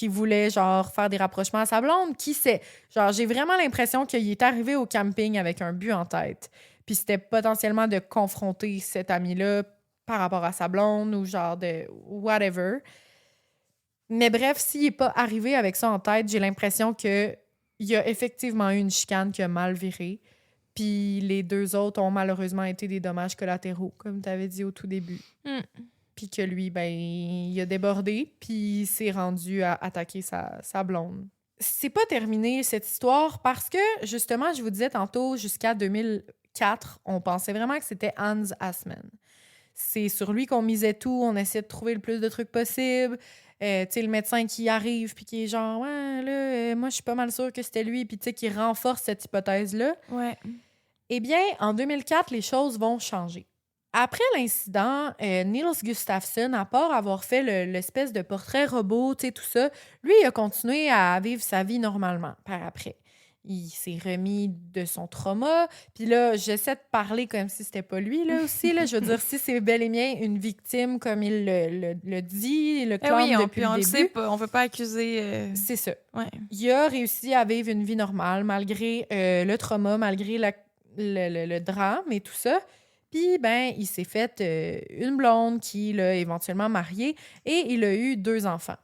voulait, genre, faire des rapprochements à sa blonde? Qui sait? Genre, j'ai vraiment l'impression qu'il est arrivé au camping avec un but en tête. Puis c'était potentiellement de confronter cet ami-là par rapport à sa blonde ou genre de whatever. Mais bref, s'il n'est pas arrivé avec ça en tête, j'ai l'impression qu'il y a effectivement eu une chicane qui a mal viré. Puis les 2 autres ont malheureusement été des dommages collatéraux, comme tu avais dit au tout début. Puis que lui, ben, il a débordé, puis il s'est rendu à attaquer sa blonde. C'est pas terminé, cette histoire, parce que, justement, je vous disais tantôt, jusqu'à 2004, on pensait vraiment que c'était Hans Assmann. C'est sur lui qu'on misait tout, on essayait de trouver le plus de trucs possible. Tu sais, le médecin qui arrive puis qui est genre « Ouais, là, moi, je suis pas mal sûre que c'était lui », puis tu sais, qui renforce cette hypothèse-là. Ouais. Eh bien, en 2004, les choses vont changer. Après l'incident, Niels Gustafsson, à part avoir fait l'espèce de portrait robot, tu sais, tout ça, lui, il a continué à vivre sa vie normalement par après. Il s'est remis de son trauma. Puis là, j'essaie de parler comme si c'était pas lui, là, aussi. Là. Je veux dire, si c'est bel et bien une victime, comme il le dit, le clame depuis le début. Le sait pas, on veut pas accuser... C'est ça. Ouais. Il a réussi à vivre une vie normale, malgré le trauma, malgré le drame et tout ça. Puis, ben, il s'est fait une blonde qui l'a éventuellement marié et il a eu 2 enfants.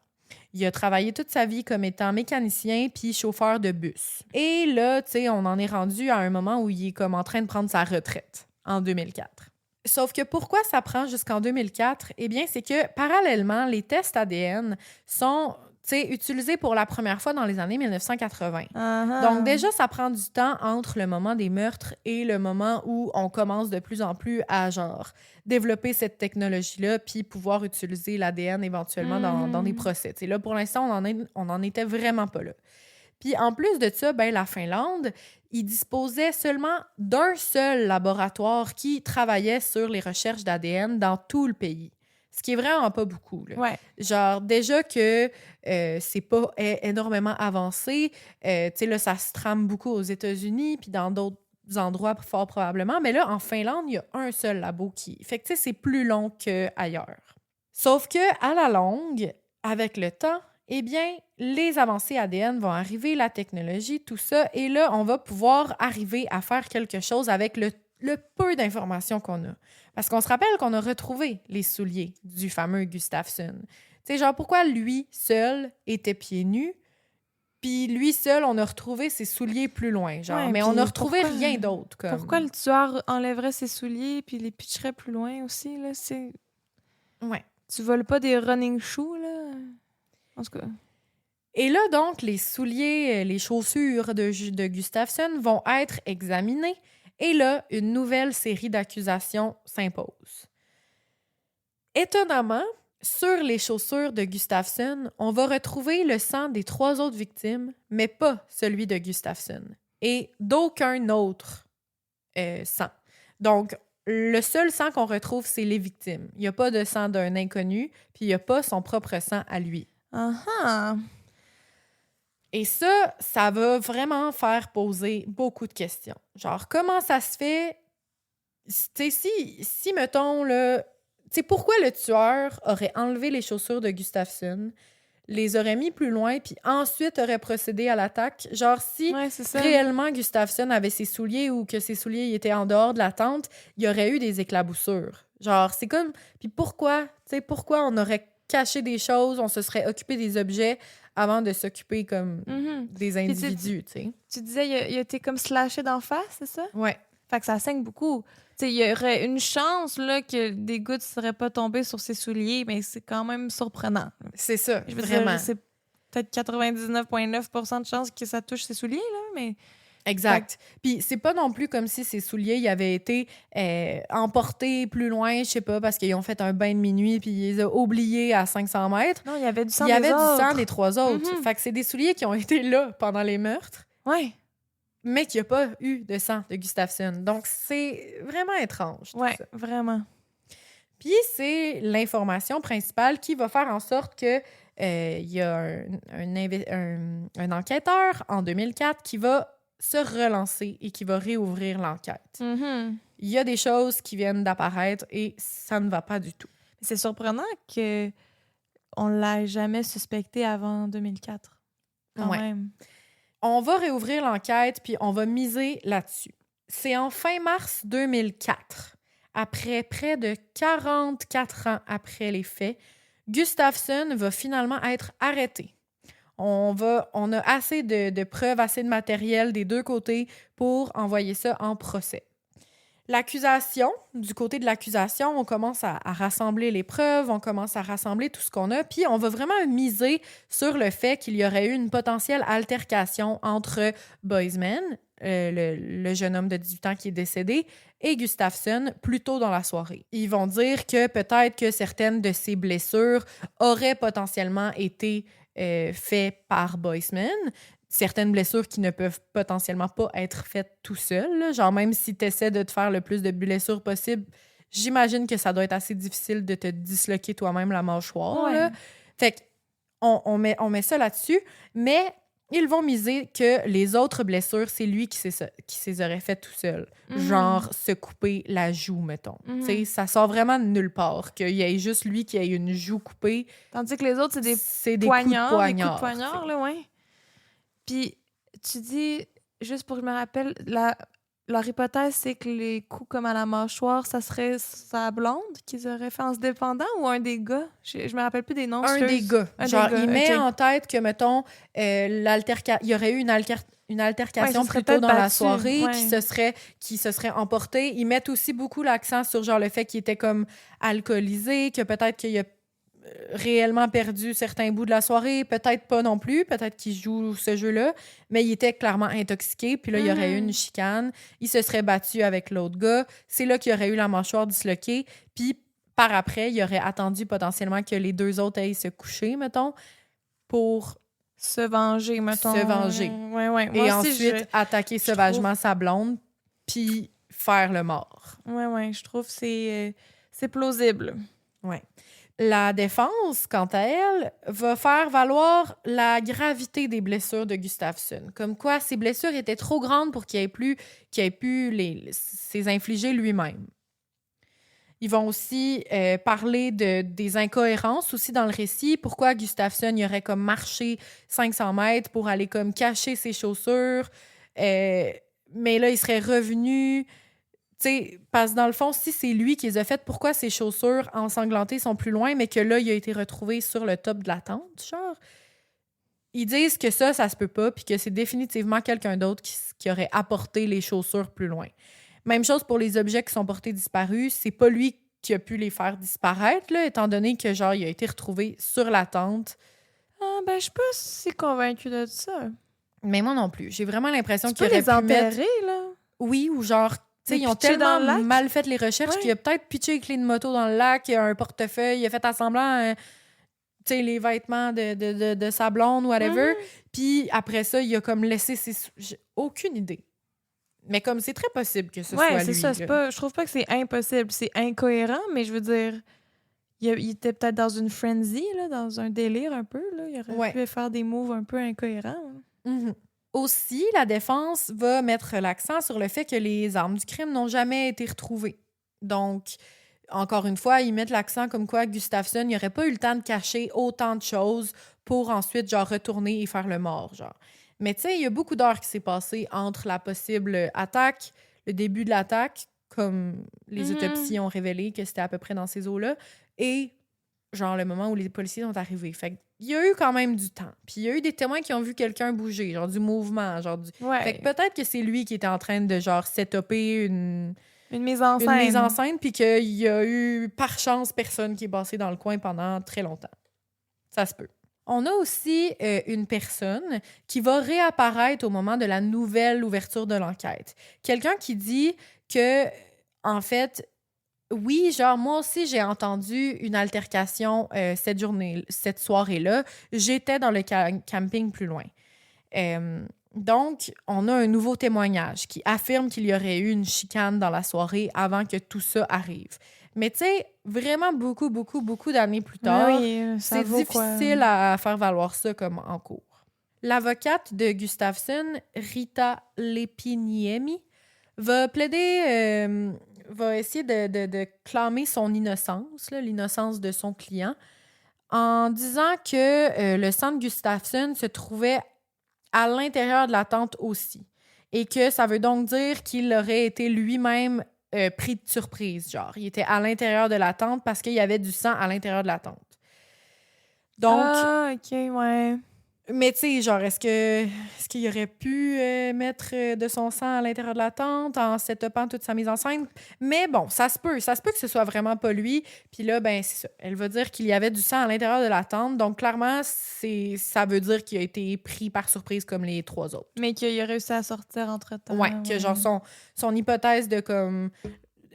Il a travaillé toute sa vie comme étant mécanicien puis chauffeur de bus. Et là, tu sais, on en est rendu à un moment où il est comme en train de prendre sa retraite, en 2004. Sauf que pourquoi ça prend jusqu'en 2004? Eh bien, c'est que parallèlement, les tests ADN sont utilisés pour la première fois dans les années 1980. Uh-huh. Donc déjà, ça prend du temps entre le moment des meurtres et le moment où on commence de plus en plus à genre développer cette technologie-là puis pouvoir utiliser l'ADN éventuellement dans des procès. T'sais, là, pour l'instant, on en était vraiment pas là. Puis en plus de ça, ben, la Finlande, il disposait seulement d'un seul laboratoire qui travaillait sur les recherches d'ADN dans tout le pays. Ce qui est vraiment pas beaucoup. Là. Ouais. Genre, déjà que c'est pas énormément avancé, tu sais, là, ça se trame beaucoup aux États-Unis, puis dans d'autres endroits, fort probablement. Mais là, en Finlande, il y a un seul labo qui... Fait que, tu sais, c'est plus long qu'ailleurs. Sauf que, à la longue, avec le temps, eh bien, les avancées ADN vont arriver, la technologie, tout ça, et là, on va pouvoir arriver à faire quelque chose avec le peu d'informations qu'on a. Parce qu'on se rappelle qu'on a retrouvé les souliers du fameux Gustafsson. Tu sais, genre, pourquoi lui seul était pieds nus, puis lui seul, on a retrouvé ses souliers plus loin, genre. Ouais, mais on a retrouvé rien d'autre. Comme... Pourquoi le tueur enlèverait ses souliers puis les pitcherait plus loin aussi, là? C'est... Ouais. Tu voles pas des running shoes, là? En tout cas... Et là, donc, les souliers, les chaussures de Gustafsson vont être examinés. Et là, une nouvelle série d'accusations s'impose. Étonnamment, sur les chaussures de Gustafsson, on va retrouver le sang des 3 autres victimes, mais pas celui de Gustafsson. Et d'aucun autre sang. Donc, le seul sang qu'on retrouve, c'est les victimes. Il n'y a pas de sang d'un inconnu, puis il n'y a pas son propre sang à lui. Uh-huh. Et ça va vraiment faire poser beaucoup de questions. Genre, comment ça se fait? Tu sais, si mettons, tu sais, pourquoi le tueur aurait enlevé les chaussures de Gustafsson, les aurait mis plus loin, puis ensuite aurait procédé à l'attaque? Genre, si réellement Gustafsson avait ses souliers ou que ses souliers étaient en dehors de la tente, il y aurait eu des éclaboussures. Genre, c'est comme... Puis pourquoi? Tu sais, pourquoi on aurait caché des choses, on se serait occupé des objets avant de s'occuper comme des individus, tu sais. Tu disais, il a été comme slashé d'en face, c'est ça? Ouais. Fait que ça saigne beaucoup. Tu sais, il y aurait une chance là, que des gouttes ne seraient pas tombées sur ses souliers, mais c'est quand même surprenant. C'est ça, je veux vraiment. Dire, c'est peut-être 99,9% de chance que ça touche ses souliers, là, mais... Exact. Puis c'est pas non plus comme si ses souliers ils avaient été emportés plus loin, je sais pas, parce qu'ils ont fait un bain de minuit puis ils les ont oubliés à 500 mètres. Non, il y avait du sang des autres. Il y avait du sang des 3 autres. Mm-hmm. Fait que c'est des souliers qui ont été là pendant les meurtres. Ouais. Mais qu'il n'y a pas eu de sang de Gustafsson. Donc c'est vraiment étrange. Ouais, vraiment. Puis c'est l'information principale qui va faire en sorte que il y a un enquêteur en 2004 qui va se relancer et qui va réouvrir l'enquête. Mm-hmm. Il y a des choses qui viennent d'apparaître et ça ne va pas du tout. C'est surprenant qu'on ne l'ait jamais suspecté avant 2004. Quand même. On va réouvrir l'enquête puis on va miser là-dessus. C'est en fin mars 2004, après près de 44 ans après les faits, Gustafsson va finalement être arrêté. On a assez de preuves, assez de matériel des 2 côtés pour envoyer ça en procès. L'accusation, du côté de l'accusation, on commence à rassembler les preuves, on commence à rassembler tout ce qu'on a, puis on va vraiment miser sur le fait qu'il y aurait eu une potentielle altercation entre Boisman, le jeune homme de 18 ans qui est décédé, et Gustafsson plus tôt dans la soirée. Ils vont dire que peut-être que certaines de ces blessures auraient potentiellement été fait par Boisman, certaines blessures qui ne peuvent potentiellement pas être faites tout seul. Là. Genre, même si tu essaies de te faire le plus de blessures possible, j'imagine que ça doit être assez difficile de te disloquer toi-même la mâchoire. Là. Fait qu'on met ça là-dessus, mais ils vont miser que les autres blessures, c'est lui qui s'les aurait fait tout seul. Genre se couper la joue, mettons. Tu sais, ça sort vraiment de nulle part, qu'il y ait juste lui qui ait une joue coupée. Tandis que les autres, c'est des poignards, coups de poignard, là, ouais. Puis tu dis, juste pour que je me rappelle, leur hypothèse, c'est que les coups comme à la mâchoire, ça serait sa blonde qu'ils auraient fait en se défendant ou un des gars? Je me rappelle plus des noms. Des gars. Genre, il met en tête que, mettons, il y aurait eu une altercation plus tôt dans la soirée qui se serait emportée. Ils mettent aussi beaucoup l'accent sur genre le fait qu'il était comme alcoolisé, que peut-être qu'il a réellement perdu certains bouts de la soirée, peut-être pas non plus, peut-être qu'il joue ce jeu-là, mais il était clairement intoxiqué, puis là, il y aurait eu une chicane, il se serait battu avec l'autre gars, c'est là qu'il y aurait eu la mâchoire disloquée, puis par après, il aurait attendu potentiellement que les deux autres aillent se coucher, mettons, pour se venger, mettons. Se venger. Ouais. Et ensuite, attaquer sauvagement sa blonde, puis faire le mort. Ouais, je trouve que c'est plausible. Ouais. La défense, quant à elle, va faire valoir la gravité des blessures de Gustafsson. Comme quoi, ces blessures étaient trop grandes pour qu'il ait pu s'les infliger lui-même. Ils vont aussi parler des incohérences aussi dans le récit. Pourquoi Gustafsson aurait comme marché 500 mètres pour aller comme cacher ses chaussures. Mais là, il serait revenu... T'sais, parce que dans le fond, si c'est lui qui les a faites, pourquoi ses chaussures ensanglantées sont plus loin, mais que là, il a été retrouvé sur le top de la tente, genre? Ils disent que ça se peut pas, puis que c'est définitivement quelqu'un d'autre qui aurait apporté les chaussures plus loin. Même chose pour les objets qui sont portés disparus, c'est pas lui qui a pu les faire disparaître, là, étant donné que, genre, il a été retrouvé sur la tente. Ah, ben, je suis pas si convaincue de ça. Mais moi non plus. J'ai vraiment l'impression qu'il aurait pu enterrer, là? Oui, ou genre... T'sais, ils ont tellement mal fait les recherches qu'il a peut-être pitché les clés de moto dans le lac, il a un portefeuille, il a fait assemblant les vêtements de sa blonde, whatever. Puis après ça, il a comme laissé ses... J'ai aucune idée. Mais comme c'est très possible que ce soit lui. Ouais, c'est ça. Je trouve pas que c'est impossible. C'est incohérent, mais je veux dire, il était peut-être dans une frenzy, là, dans un délire un peu. Là. Il aurait pu faire des moves un peu incohérents. Aussi, la défense va mettre l'accent sur le fait que les armes du crime n'ont jamais été retrouvées. Donc, encore une fois, ils mettent l'accent comme quoi Gustafsson n'aurait pas eu le temps de cacher autant de choses pour ensuite, genre, retourner et faire le mort, genre. Mais tu sais, il y a beaucoup d'heures qui s'est passé entre la possible attaque, le début de l'attaque, comme les autopsies ont révélé que c'était à peu près dans ces eaux-là, et genre le moment où les policiers sont arrivés. Fait qu'il y a eu quand même du temps. Puis il y a eu des témoins qui ont vu quelqu'un bouger, genre du mouvement, genre du... Fait que peut-être que c'est lui qui était en train de genre setuper une mise en scène. Une mise en scène, puis qu'il y a eu par chance personne qui est passé dans le coin pendant très longtemps. Ça se peut. On a aussi une personne qui va réapparaître au moment de la nouvelle ouverture de l'enquête. Quelqu'un qui dit que, en fait, oui, genre, moi aussi, j'ai entendu une altercation cette soirée-là. J'étais dans le camping plus loin. Donc, on a un nouveau témoignage qui affirme qu'il y aurait eu une chicane dans la soirée avant que tout ça arrive. Mais tu sais, vraiment beaucoup d'années plus tard, c'est difficile à faire valoir ça comme en cours. L'avocate de Gustafsson, Rita Lepiniemi, va plaider... va essayer de clamer son innocence, là, l'innocence de son client, en disant que le sang de Gustafsson se trouvait à l'intérieur de la tente aussi. Et que ça veut donc dire qu'il aurait été lui-même pris de surprise, genre. Il était à l'intérieur de la tente parce qu'il y avait du sang à l'intérieur de la tente. Donc... Ah, OK, ouais. Mais tu sais, genre, est-ce qu'il aurait pu mettre de son sang à l'intérieur de la tente en setupant toute sa mise en scène? Mais bon, ça se peut que ce soit vraiment pas lui. Puis là, ben c'est ça. Elle va dire qu'il y avait du sang à l'intérieur de la tente. Donc clairement, ça veut dire qu'il a été pris par surprise comme les trois autres. Mais qu'il a réussi à sortir entre-temps. Ouais, que genre son hypothèse de comme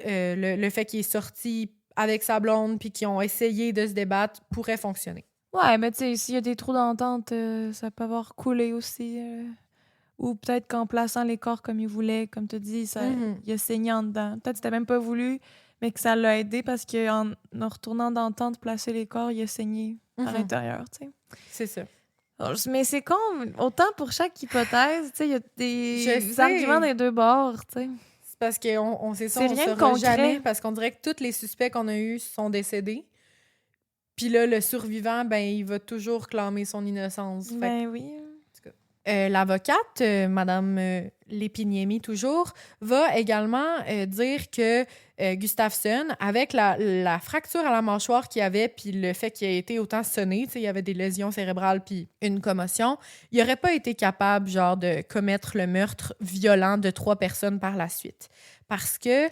le fait qu'il est sorti avec sa blonde puis qu'ils ont essayé de se débattre pourrait fonctionner. Ouais, mais tu sais, s'il y a des trous d'entente, ça peut avoir coulé aussi. Ou peut-être qu'en plaçant les corps comme il voulait, comme tu dis, il a saigné en dedans. Peut-être que c'était même pas voulu, mais que ça l'a aidé parce qu'en retournant dans le temps de placer les corps, il a saigné à l'intérieur, tu sais. C'est ça. Mais c'est con, autant pour chaque hypothèse, tu sais, il y a des arguments des deux bords, tu sais. C'est parce qu'on sait ça, c'est on rien ne de saura concret. jamais, parce qu'on dirait que tous les suspects qu'on a eus sont décédés. Puis là, le survivant, ben il va toujours clamer son innocence. Ben oui. L'avocate, Madame Lépiniemi toujours, va également dire que Gustafsson, avec la fracture à la mâchoire qu'il avait, puis le fait qu'il ait été autant sonné, il y avait des lésions cérébrales puis une commotion, il n'aurait pas été capable genre de commettre le meurtre violent de 3 personnes par la suite. Parce que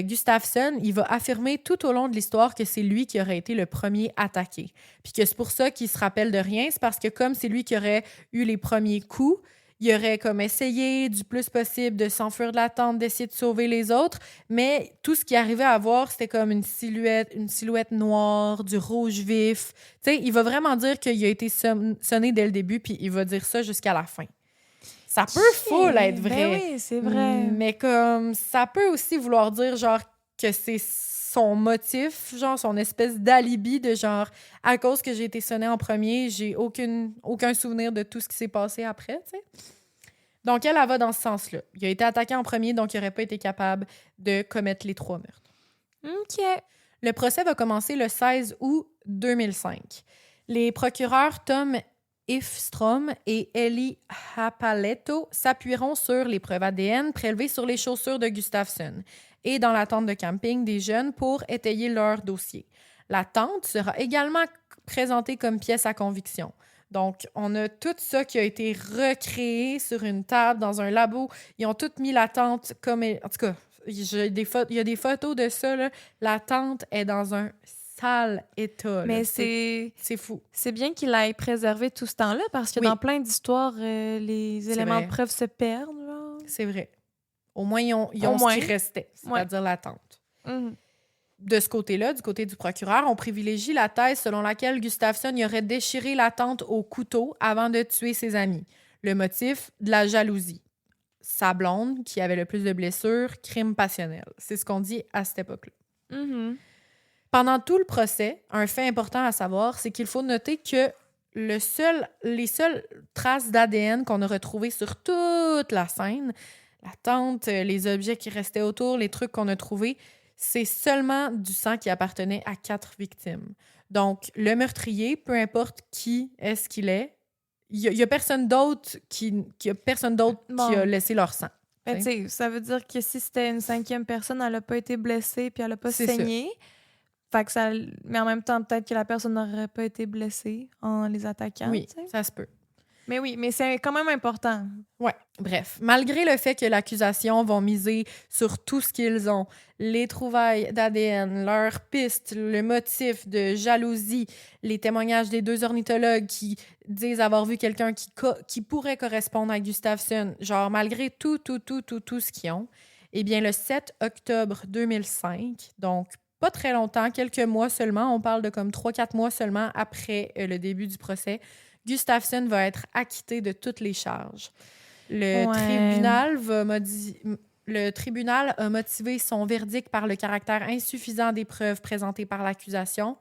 Gustafsson, il va affirmer tout au long de l'histoire que c'est lui qui aurait été le premier attaqué. Puis que c'est pour ça qu'il se rappelle de rien, c'est parce que comme c'est lui qui aurait eu les premiers coups, il aurait comme essayé du plus possible de s'enfuir de la tente, d'essayer de sauver les autres, mais tout ce qu'il arrivait à voir, c'était comme une silhouette noire, du rouge vif. Tu sais, il va vraiment dire qu'il a été sonné dès le début, puis il va dire ça jusqu'à la fin. Ça peut full être vrai. Ben oui, c'est vrai. Mais comme ça peut aussi vouloir dire genre que c'est son motif, genre son espèce d'alibi de genre à cause que j'ai été sonné en premier, j'ai aucun souvenir de tout ce qui s'est passé après, tu sais. Donc elle va dans ce sens-là. Il a été attaqué en premier, donc il n'aurait pas été capable de commettre les 3 meurtres. OK. Le procès va commencer le 16 août 2005. Les procureurs Tom Ifstrom et Eli Hapaletto s'appuieront sur les preuves ADN prélevées sur les chaussures de Gustafsson et dans la tente de camping des jeunes pour étayer leur dossier. La tente sera également présentée comme pièce à conviction. Donc, on a tout ça qui a été recréé sur une table dans un labo. Ils ont tout mis la tente comme... En tout cas, il y a des photos de ça, là. La tente est dans un sale état. Mais c'est fou. C'est bien qu'il ait préservé tout ce temps-là parce que dans plein d'histoires, les éléments de preuve se perdent. Genre. C'est vrai. Au moins, ils ont ce qui restait, c'est-à-dire la tente. Mm-hmm. De ce côté-là, du côté du procureur, on privilégie la thèse selon laquelle Gustafsson y aurait déchiré la tente au couteau avant de tuer ses amis. Le motif, de la jalousie. Sa blonde, qui avait le plus de blessures, crime passionnel. C'est ce qu'on dit à cette époque-là. Mm-hmm. Pendant tout le procès, un fait important à savoir, c'est qu'il faut noter que les seules traces d'ADN qu'on a retrouvées sur toute la scène, la tente, les objets qui restaient autour, les trucs qu'on a trouvés, c'est seulement du sang qui appartenait à 4 victimes. Donc, le meurtrier, peu importe qui est-ce qu'il est, il y a personne d'autre qui a laissé leur sang. Ben, ça veut dire que si c'était une 5e personne, elle n'a pas été blessée puis elle n'a pas saigné. Fait que ça... Mais en même temps, peut-être que la personne n'aurait pas été blessée en les attaquant. Oui, ça se peut. Mais oui, mais c'est quand même important. Ouais. Bref, malgré le fait que l'accusation va miser sur tout ce qu'ils ont, les trouvailles d'ADN, leurs pistes, le motif de jalousie, les témoignages des 2 ornithologues qui disent avoir vu quelqu'un qui pourrait correspondre à Gustafsson, genre malgré tout ce qu'ils ont, eh bien le 7 octobre 2005, donc pas très longtemps, quelques mois seulement, on parle de comme 3-4 mois seulement après le début du procès, Gustafsson va être acquitté de toutes les charges. Le tribunal a motivé son verdict par le caractère insuffisant des preuves présentées par l'accusation,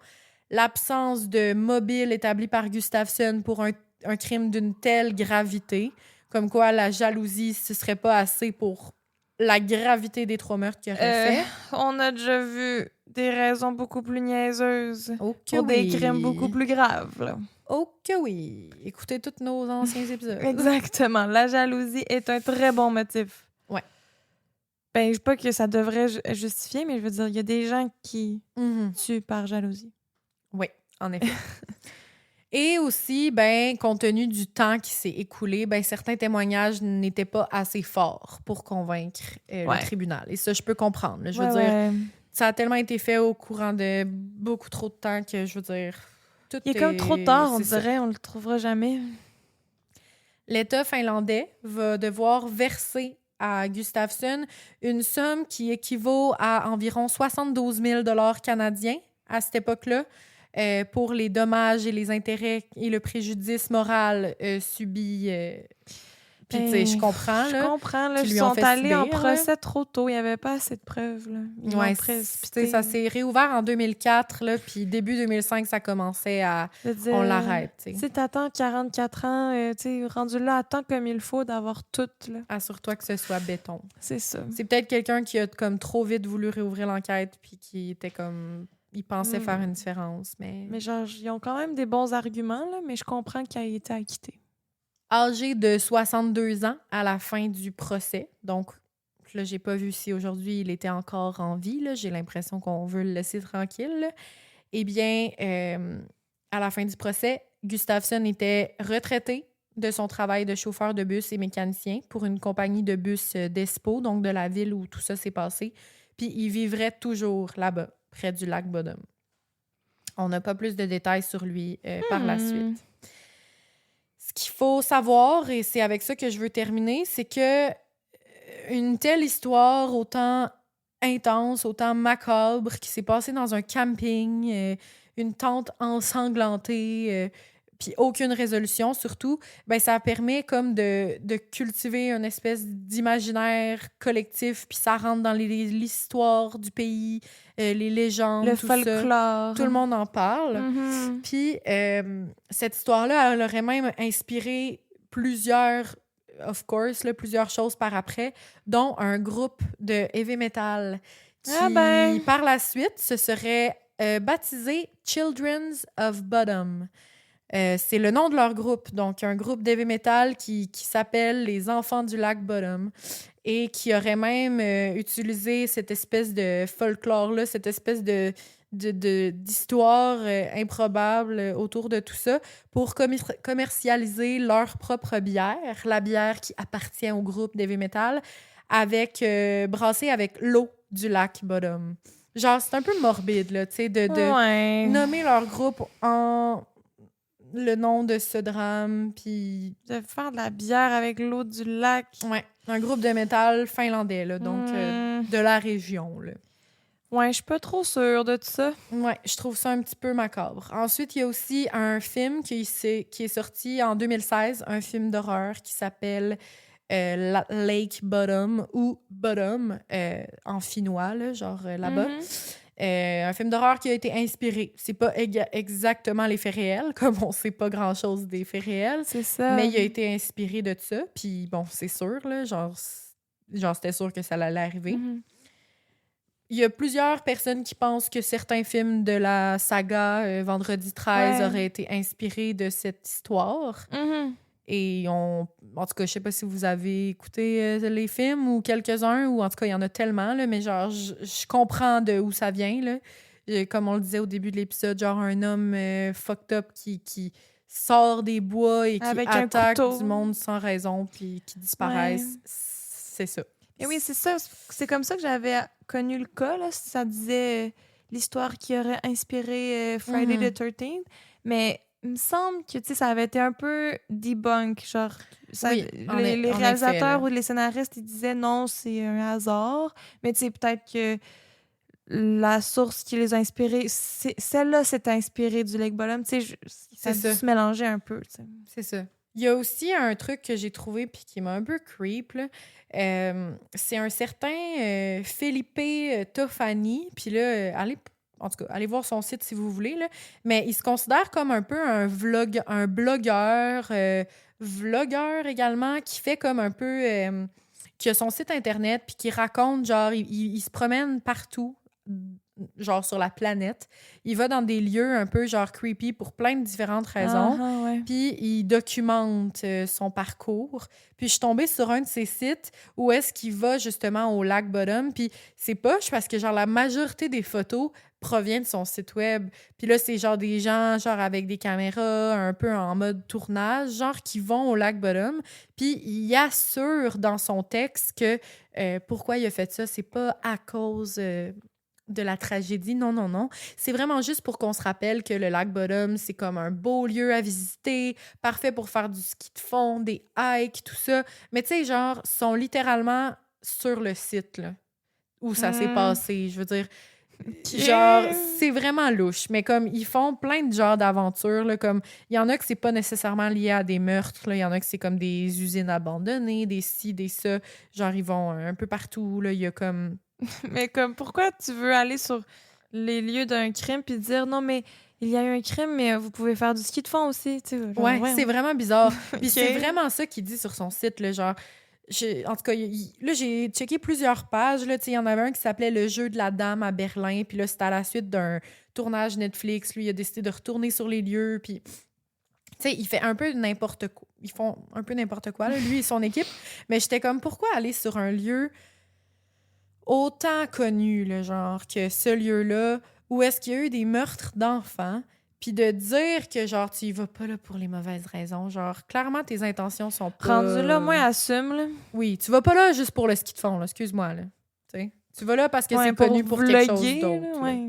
l'absence de mobile établi par Gustafsson pour un crime d'une telle gravité, comme quoi la jalousie, ce serait pas assez pour la gravité des 3 meurtres qu'il aurait fait. On a déjà vu des raisons beaucoup plus niaiseuses pour des crimes beaucoup plus graves. Là. Oh que oui! Écoutez tous nos anciens épisodes. Exactement. La jalousie est un très bon motif. Ouais. Ben, je sais pas que ça devrait justifier, mais je veux dire, il y a des gens qui tuent par jalousie. Oui, en effet. Et aussi, ben, compte tenu du temps qui s'est écoulé, ben, certains témoignages n'étaient pas assez forts pour convaincre le tribunal. Et ça, je peux comprendre. Là. Je veux dire, ça a tellement été fait au courant de beaucoup trop de temps que, je veux dire... Il est comme trop tard, on dirait, on le trouvera jamais. L'État finlandais va devoir verser à Gustafsson une somme qui équivaut à environ 72 000 $ canadiens à cette époque-là pour les dommages et les intérêts et le préjudice moral subi Puis, tu sais, je comprends, là. Je comprends, là. Ils sont allés en procès trop tôt. Il n'y avait pas assez de preuves, là. Ils l'ont précipité. Ça s'est réouvert en 2004, là, puis début 2005, ça commençait à... on l'arrête, tu sais. Si t'attends 44 ans, tu sais, rendu là, attends comme il faut d'avoir tout, là. Assure-toi que ce soit béton. C'est ça. C'est peut-être quelqu'un qui a comme trop vite voulu réouvrir l'enquête, puis qui était comme... Il pensait faire une différence, mais... Mais genre, ils ont quand même des bons arguments, là, mais je comprends qu'il a été acquitté. Âgé de 62 ans à la fin du procès. Donc, là, j'ai pas vu si aujourd'hui il était encore en vie. Là. J'ai l'impression qu'on veut le laisser tranquille. Là. Eh bien, à la fin du procès, Gustafsson était retraité de son travail de chauffeur de bus et mécanicien pour une compagnie de bus d'Espo, donc de la ville où tout ça s'est passé. Puis il vivrait toujours là-bas, près du lac Bodom. On n'a pas plus de détails sur lui par la suite. Ce qu'il faut savoir, et c'est avec ça que je veux terminer, c'est que une telle histoire autant intense, autant macabre, qui s'est passée dans un camping, une tente ensanglantée, puis aucune résolution surtout, ben ça permet comme de cultiver une espèce d'imaginaire collectif, puis ça rentre dans l'histoire du pays, les légendes, le tout folklore. Ça. Tout le monde en parle. Puis cette histoire-là, elle aurait même inspiré plusieurs choses par après, dont un groupe de heavy metal qui, par la suite, se serait baptisé Children's of Bodom. C'est le nom de leur groupe, donc un groupe d'heavy metal qui s'appelle les Enfants du lac Bodom et qui aurait même utilisé cette espèce de folklore-là, cette espèce d'histoire improbable autour de tout ça pour commercialiser leur propre bière, la bière qui appartient au groupe d'heavy metal, brassée avec l'eau du lac Bodom. Genre, c'est un peu morbide, là, tu sais, de nommer leur groupe en le nom de ce drame, puis... De faire de la bière avec l'eau du lac. Ouais, un groupe de métal finlandais, là, donc de la région, là. Ouais, je suis pas trop sûre de tout ça. Ouais, je trouve ça un petit peu macabre. Ensuite, il y a aussi un film qui est sorti en 2016, un film d'horreur qui s'appelle Lake Bodom ou Bodom en finnois, là, genre là-bas. Un film d'horreur qui a été inspiré. C'est pas exactement les faits réels, comme on sait pas grand-chose des faits réels. C'est ça. Mais il a été inspiré de ça. Puis bon, c'est sûr, là, genre c'était sûr que ça allait arriver. Il y a plusieurs personnes qui pensent que certains films de la saga Vendredi 13 auraient été inspirés de cette histoire. Et en tout cas, je sais pas si vous avez écouté les films ou quelques-uns, ou en tout cas, il y en a tellement, là, mais genre, je comprends de où ça vient, là. Comme on le disait au début de l'épisode, genre un homme fucked up qui sort des bois et qui attaque du monde sans raison puis qui disparaissent. C'est ça. Et oui, c'est ça. C'est comme ça que j'avais connu le cas, là. Ça disait l'histoire qui aurait inspiré Friday the 13th. Mais il me semble que ça avait été un peu debunk. Genre, les réalisateurs ou les scénaristes, ils disaient non, c'est un hasard. Mais tu sais, peut-être que la source qui les a inspirés, celle-là s'est inspirée du Lake Bodom. Tu sais, ça a dû se mélanger un peu. T'sais. C'est ça. Il y a aussi un truc que j'ai trouvé puis qui m'a un peu creep, là. C'est un certain Felipe Tofani. Puis là, allez voir son site si vous voulez, là. Mais il se considère comme un peu un blogueur également, qui fait comme un peu... qui a son site Internet, puis qui raconte, genre, il se promène partout, genre sur la planète. Il va dans des lieux un peu, genre, creepy pour plein de différentes raisons. Puis il documente son parcours. Puis je suis tombée sur un de ses sites où est-ce qu'il va justement au lac Bodom. Puis c'est poche parce que, genre, la majorité des photos provient de son site web. Puis là, c'est genre des gens, genre avec des caméras un peu en mode tournage, genre qui vont au lac Bodom. Puis il assure dans son texte que pourquoi il a fait ça, c'est pas à cause de la tragédie. Non. C'est vraiment juste pour qu'on se rappelle que le lac Bodom, c'est comme un beau lieu à visiter, parfait pour faire du ski de fond, des hikes, tout ça. Mais tu sais, genre, sont littéralement sur le site, là, où ça s'est passé. Je veux dire, Genre, c'est vraiment louche. Mais comme, ils font plein de genres d'aventures, là, comme, il y en a que c'est pas nécessairement lié à des meurtres, là. Il y en a que c'est comme des usines abandonnées, des ci, des ça. Genre, ils vont un peu partout, là. Il y a comme... Mais comme, pourquoi tu veux aller sur les lieux d'un crime puis dire, non, mais il y a eu un crime, mais vous pouvez faire du ski de fond aussi, tu sais. Ouais, c'est vraiment bizarre. Puis c'est vraiment ça qu'il dit sur son site, là, genre... En tout cas, là, j'ai checké plusieurs pages. Il y en avait un qui s'appelait Le jeu de la dame à Berlin. Puis là, c'était à la suite d'un tournage Netflix. Lui, il a décidé de retourner sur les lieux. Puis, tu sais, il fait un peu n'importe quoi. Ils font un peu n'importe quoi, là, lui et son équipe. Mais j'étais comme, pourquoi aller sur un lieu autant connu, là, genre, que ce lieu-là, où est-ce qu'il y a eu des meurtres d'enfants? Puis de dire que, genre, tu y vas pas là pour les mauvaises raisons. Genre, clairement, tes intentions sont pas... Rendu là, moi, assume, là. Oui, tu vas pas là juste pour le ski de fond, là. Excuse-moi, là. T'sais. Tu vas là parce que c'est connu pour quelque chose d'autre. Ouais.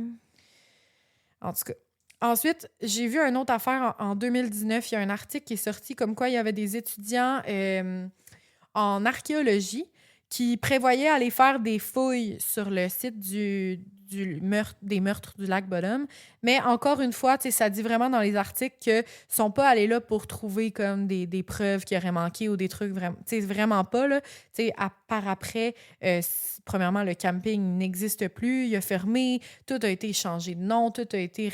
En tout cas. Ensuite, j'ai vu une autre affaire en 2019. Il y a un article qui est sorti comme quoi il y avait des étudiants en archéologie qui prévoyaient aller faire des fouilles sur le site des meurtres du lac Bottom. Mais encore une fois, ça dit vraiment dans les articles qu'ils ne sont pas allés là pour trouver comme des preuves qui auraient manqué ou des trucs vraiment pas. Là. Par après, premièrement, le camping n'existe plus, il a fermé, tout a été changé de nom, tout a été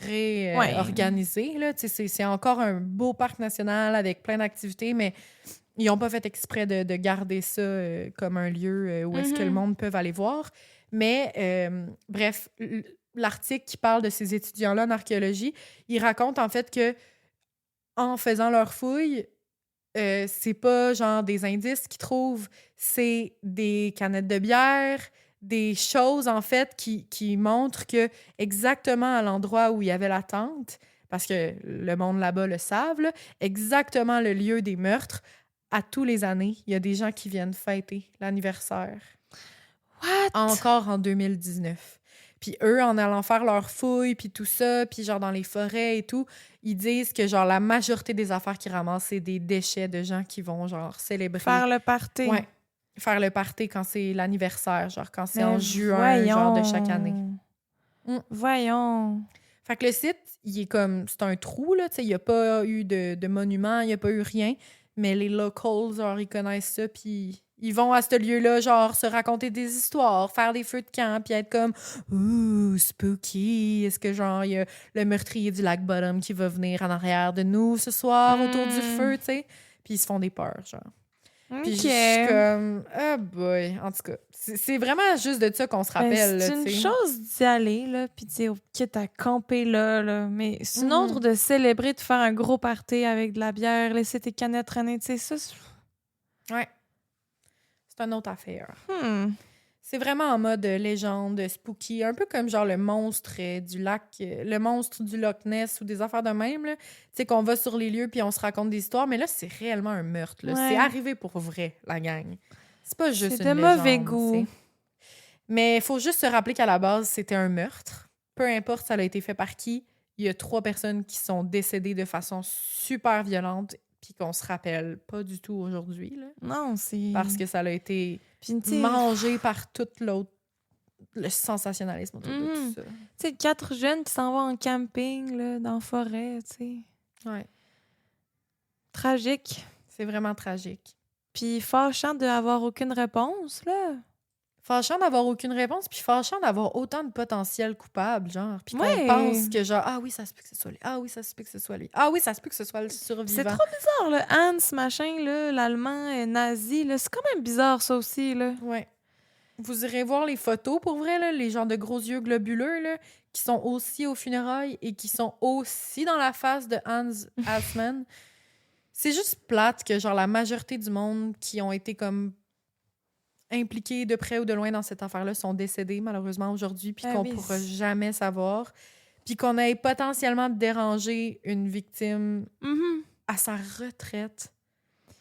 réorganisé. C'est encore un beau parc national avec plein d'activités, mais ils n'ont pas fait exprès de garder ça comme un lieu où est-ce que le monde peut aller voir. Mais, bref, l'article qui parle de ces étudiants-là en archéologie, il raconte en fait que en faisant leur fouille, c'est pas genre des indices qu'ils trouvent, c'est des canettes de bière, des choses en fait qui montrent que exactement à l'endroit où il y avait la tente, parce que le monde là-bas le savent, là, exactement le lieu des meurtres, à tous les années, il y a des gens qui viennent fêter l'anniversaire. What? Encore en 2019. Puis eux, en allant faire leurs fouilles, puis tout ça, puis genre dans les forêts et tout, ils disent que genre la majorité des affaires qu'ils ramassent, c'est des déchets de gens qui vont genre célébrer. Faire le party. Ouais. Faire le party quand c'est l'anniversaire, genre quand c'est en juin, genre de chaque année. Voyons. Fait que le site, il est comme... C'est un trou, là, tu sais, il n'y a pas eu de monument, il n'y a pas eu rien. Mais les locals, genre, ils connaissent ça, puis ils vont à ce lieu-là, genre, se raconter des histoires, faire des feux de camp, puis être comme « Ouh, spooky! Est-ce que, genre, il y a le meurtrier du lac Bottom qui va venir en arrière de nous ce soir autour du feu, tu sais? » Puis ils se font des peurs, genre. Puis je suis comme « Oh boy! » En tout cas, c'est vraiment juste de ça qu'on se rappelle, c'est une chose d'y aller, là, puis tu sais, quitte à camper là. Mais c'est une autre de célébrer, de faire un gros party avec de la bière, laisser tes canettes traîner, tu sais, ça... Ouais. C'est une autre affaire. C'est vraiment en mode légende, spooky, un peu comme genre le monstre du lac, le monstre du Loch Ness ou des affaires de même, là. Tu sais, qu'on va sur les lieux puis on se raconte des histoires, mais là, c'est réellement un meurtre, là. Ouais. C'est arrivé pour vrai, la gang. C'est pas juste une légende. C'est de mauvais goût. Mais il faut juste se rappeler qu'à la base, c'était un meurtre. Peu importe ça a été fait par qui, il y a 3 personnes qui sont décédées de façon super violente puis qu'on se rappelle pas du tout aujourd'hui, là. Non, c'est... Parce que ça a été mangé par tout le sensationnalisme autour de tout ça. Tu sais, 4 jeunes qui s'en vont en camping, là, dans la forêt, tu sais. Ouais. Tragique. C'est vraiment tragique. Puis fâchant d'avoir aucune réponse, là. Fâchant d'avoir aucune réponse, puis fâchant d'avoir autant de potentiel coupable, genre. Puis qu'on pense que, genre, ah oui, ça se peut que ce soit lui. Ah oui, ça se peut que ce soit lui. Ah oui, ça se peut que ce soit le survivant. C'est trop bizarre, là. Hans, machin, là, l'allemand nazi, là. C'est quand même bizarre, ça aussi, là. Ouais. Vous irez voir les photos, pour vrai, là, les genres de gros yeux globuleux, là, qui sont aussi aux funérailles et qui sont aussi dans la face de Hans Assmann. C'est juste plate que, genre, la majorité du monde qui ont été comme impliqués de près ou de loin dans cette affaire-là sont décédés, malheureusement, aujourd'hui, puis qu'on pourra jamais savoir. Puis qu'on ait potentiellement dérangé une victime à sa retraite.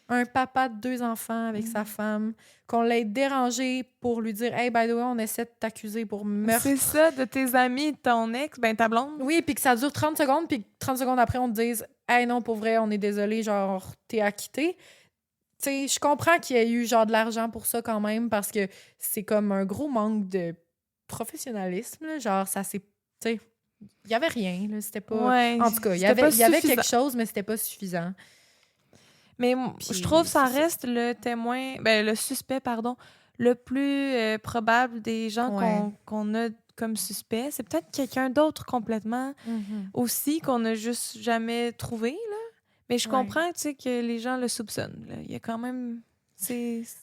Un papa de 2 enfants avec sa femme, qu'on l'ait dérangé pour lui dire « Hey, by the way, on essaie de t'accuser pour meurtre. » C'est ça, de tes amis, de ton ex, ben ta blonde. Oui, puis que ça dure 30 secondes, puis 30 secondes après, on te dise « Hey, non, pour vrai, on est désolé, genre, t'es acquitté. » Tu sais, je comprends qu'il y ait eu genre de l'argent pour ça quand même, parce que c'est comme un gros manque de professionnalisme, là. Genre, ça s'est... Tu sais, il y avait rien, là. C'était pas... Ouais, en tout cas, il y avait quelque chose, mais c'était pas suffisant. Mais je trouve que ça reste le témoin... le suspect, pardon, le plus probable des gens qu'on a comme suspect. C'est peut-être quelqu'un d'autre complètement aussi qu'on n'a juste jamais trouvé, là. Mais je comprends, tu sais, que les gens le soupçonnent. Là. Il y a quand même...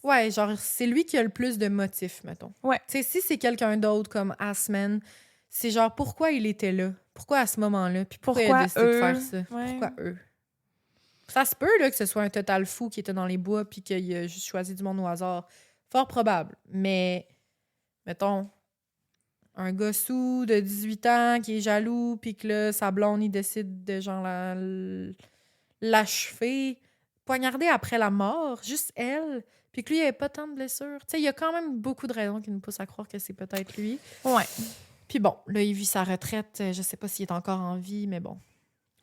Ouais, genre, c'est lui qui a le plus de motifs, mettons. Ouais. Tu sais, si c'est quelqu'un d'autre comme Assman, c'est genre, pourquoi il était là? Pourquoi à ce moment-là? Puis pourquoi il a décidé de faire ça? Ouais. Pourquoi eux? Ça se peut, là, que ce soit un total fou qui était dans les bois puis qu'il a juste choisi du monde au hasard. Fort probable. Mais, mettons, un gars sous de 18 ans qui est jaloux puis que là, sa blonde, il décide de, genre, l'achever, poignarder après la mort, juste elle, puis que lui, il avait pas tant de blessures. Tu sais, il y a quand même beaucoup de raisons qui nous poussent à croire que c'est peut-être lui. Ouais. Puis bon, là, il vit sa retraite. Je sais pas s'il est encore en vie, mais bon,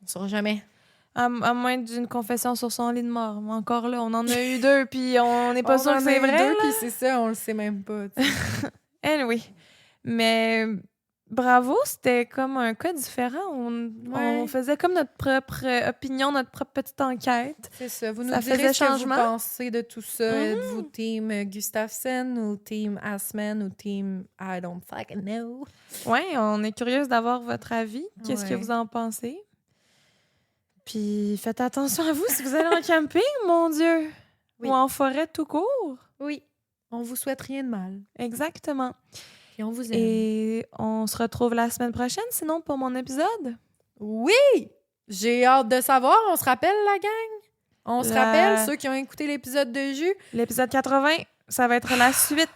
on saura jamais. À moins d'une confession sur son lit de mort. Mais encore là, on en a eu 2, puis on n'est pas sûr que c'est vrai. Puis c'est ça, on le sait même pas. Anyway. Mais... Bravo, c'était comme un cas différent. On faisait comme notre propre opinion, notre propre petite enquête. C'est ça. Vous nous direz ce que vous pensez de tout ça. Êtes-vous team Gustafsson ou team Assman ou team I don't fucking know? Oui, on est curieuse d'avoir votre avis. Qu'est-ce que vous en pensez? Puis faites attention à vous si vous allez en camping, mon Dieu! Oui. Ou en forêt tout court. Oui. On vous souhaite rien de mal. Exactement. Et on vous aime. Et on se retrouve la semaine prochaine, sinon, pour mon épisode. Oui! J'ai hâte de savoir. On se rappelle, la gang? On se rappelle, ceux qui ont écouté l'épisode de Jus? L'épisode 80, ça va être la suite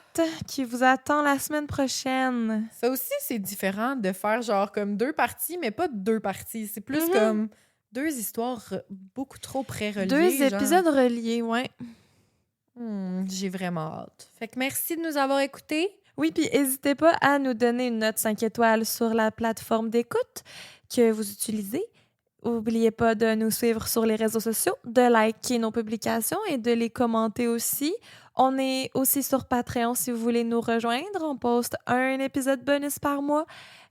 qui vous attend la semaine prochaine. Ça aussi, c'est différent de faire genre comme 2 parties, mais pas 2 parties. C'est plus comme 2 histoires beaucoup trop pré-reliées. 2 épisodes reliés, ouais. J'ai vraiment hâte. Fait que merci de nous avoir écoutés. Oui, puis n'hésitez pas à nous donner une note 5 étoiles sur la plateforme d'écoute que vous utilisez. N'oubliez pas de nous suivre sur les réseaux sociaux, de liker nos publications et de les commenter aussi. On est aussi sur Patreon si vous voulez nous rejoindre. On poste un épisode bonus par mois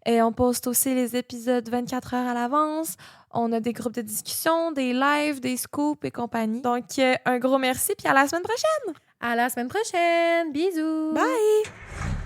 et on poste aussi les épisodes 24 heures à l'avance. On a des groupes de discussion, des lives, des scoops et compagnie. Donc, un gros merci puis à la semaine prochaine! À la semaine prochaine! Bisous! Bye!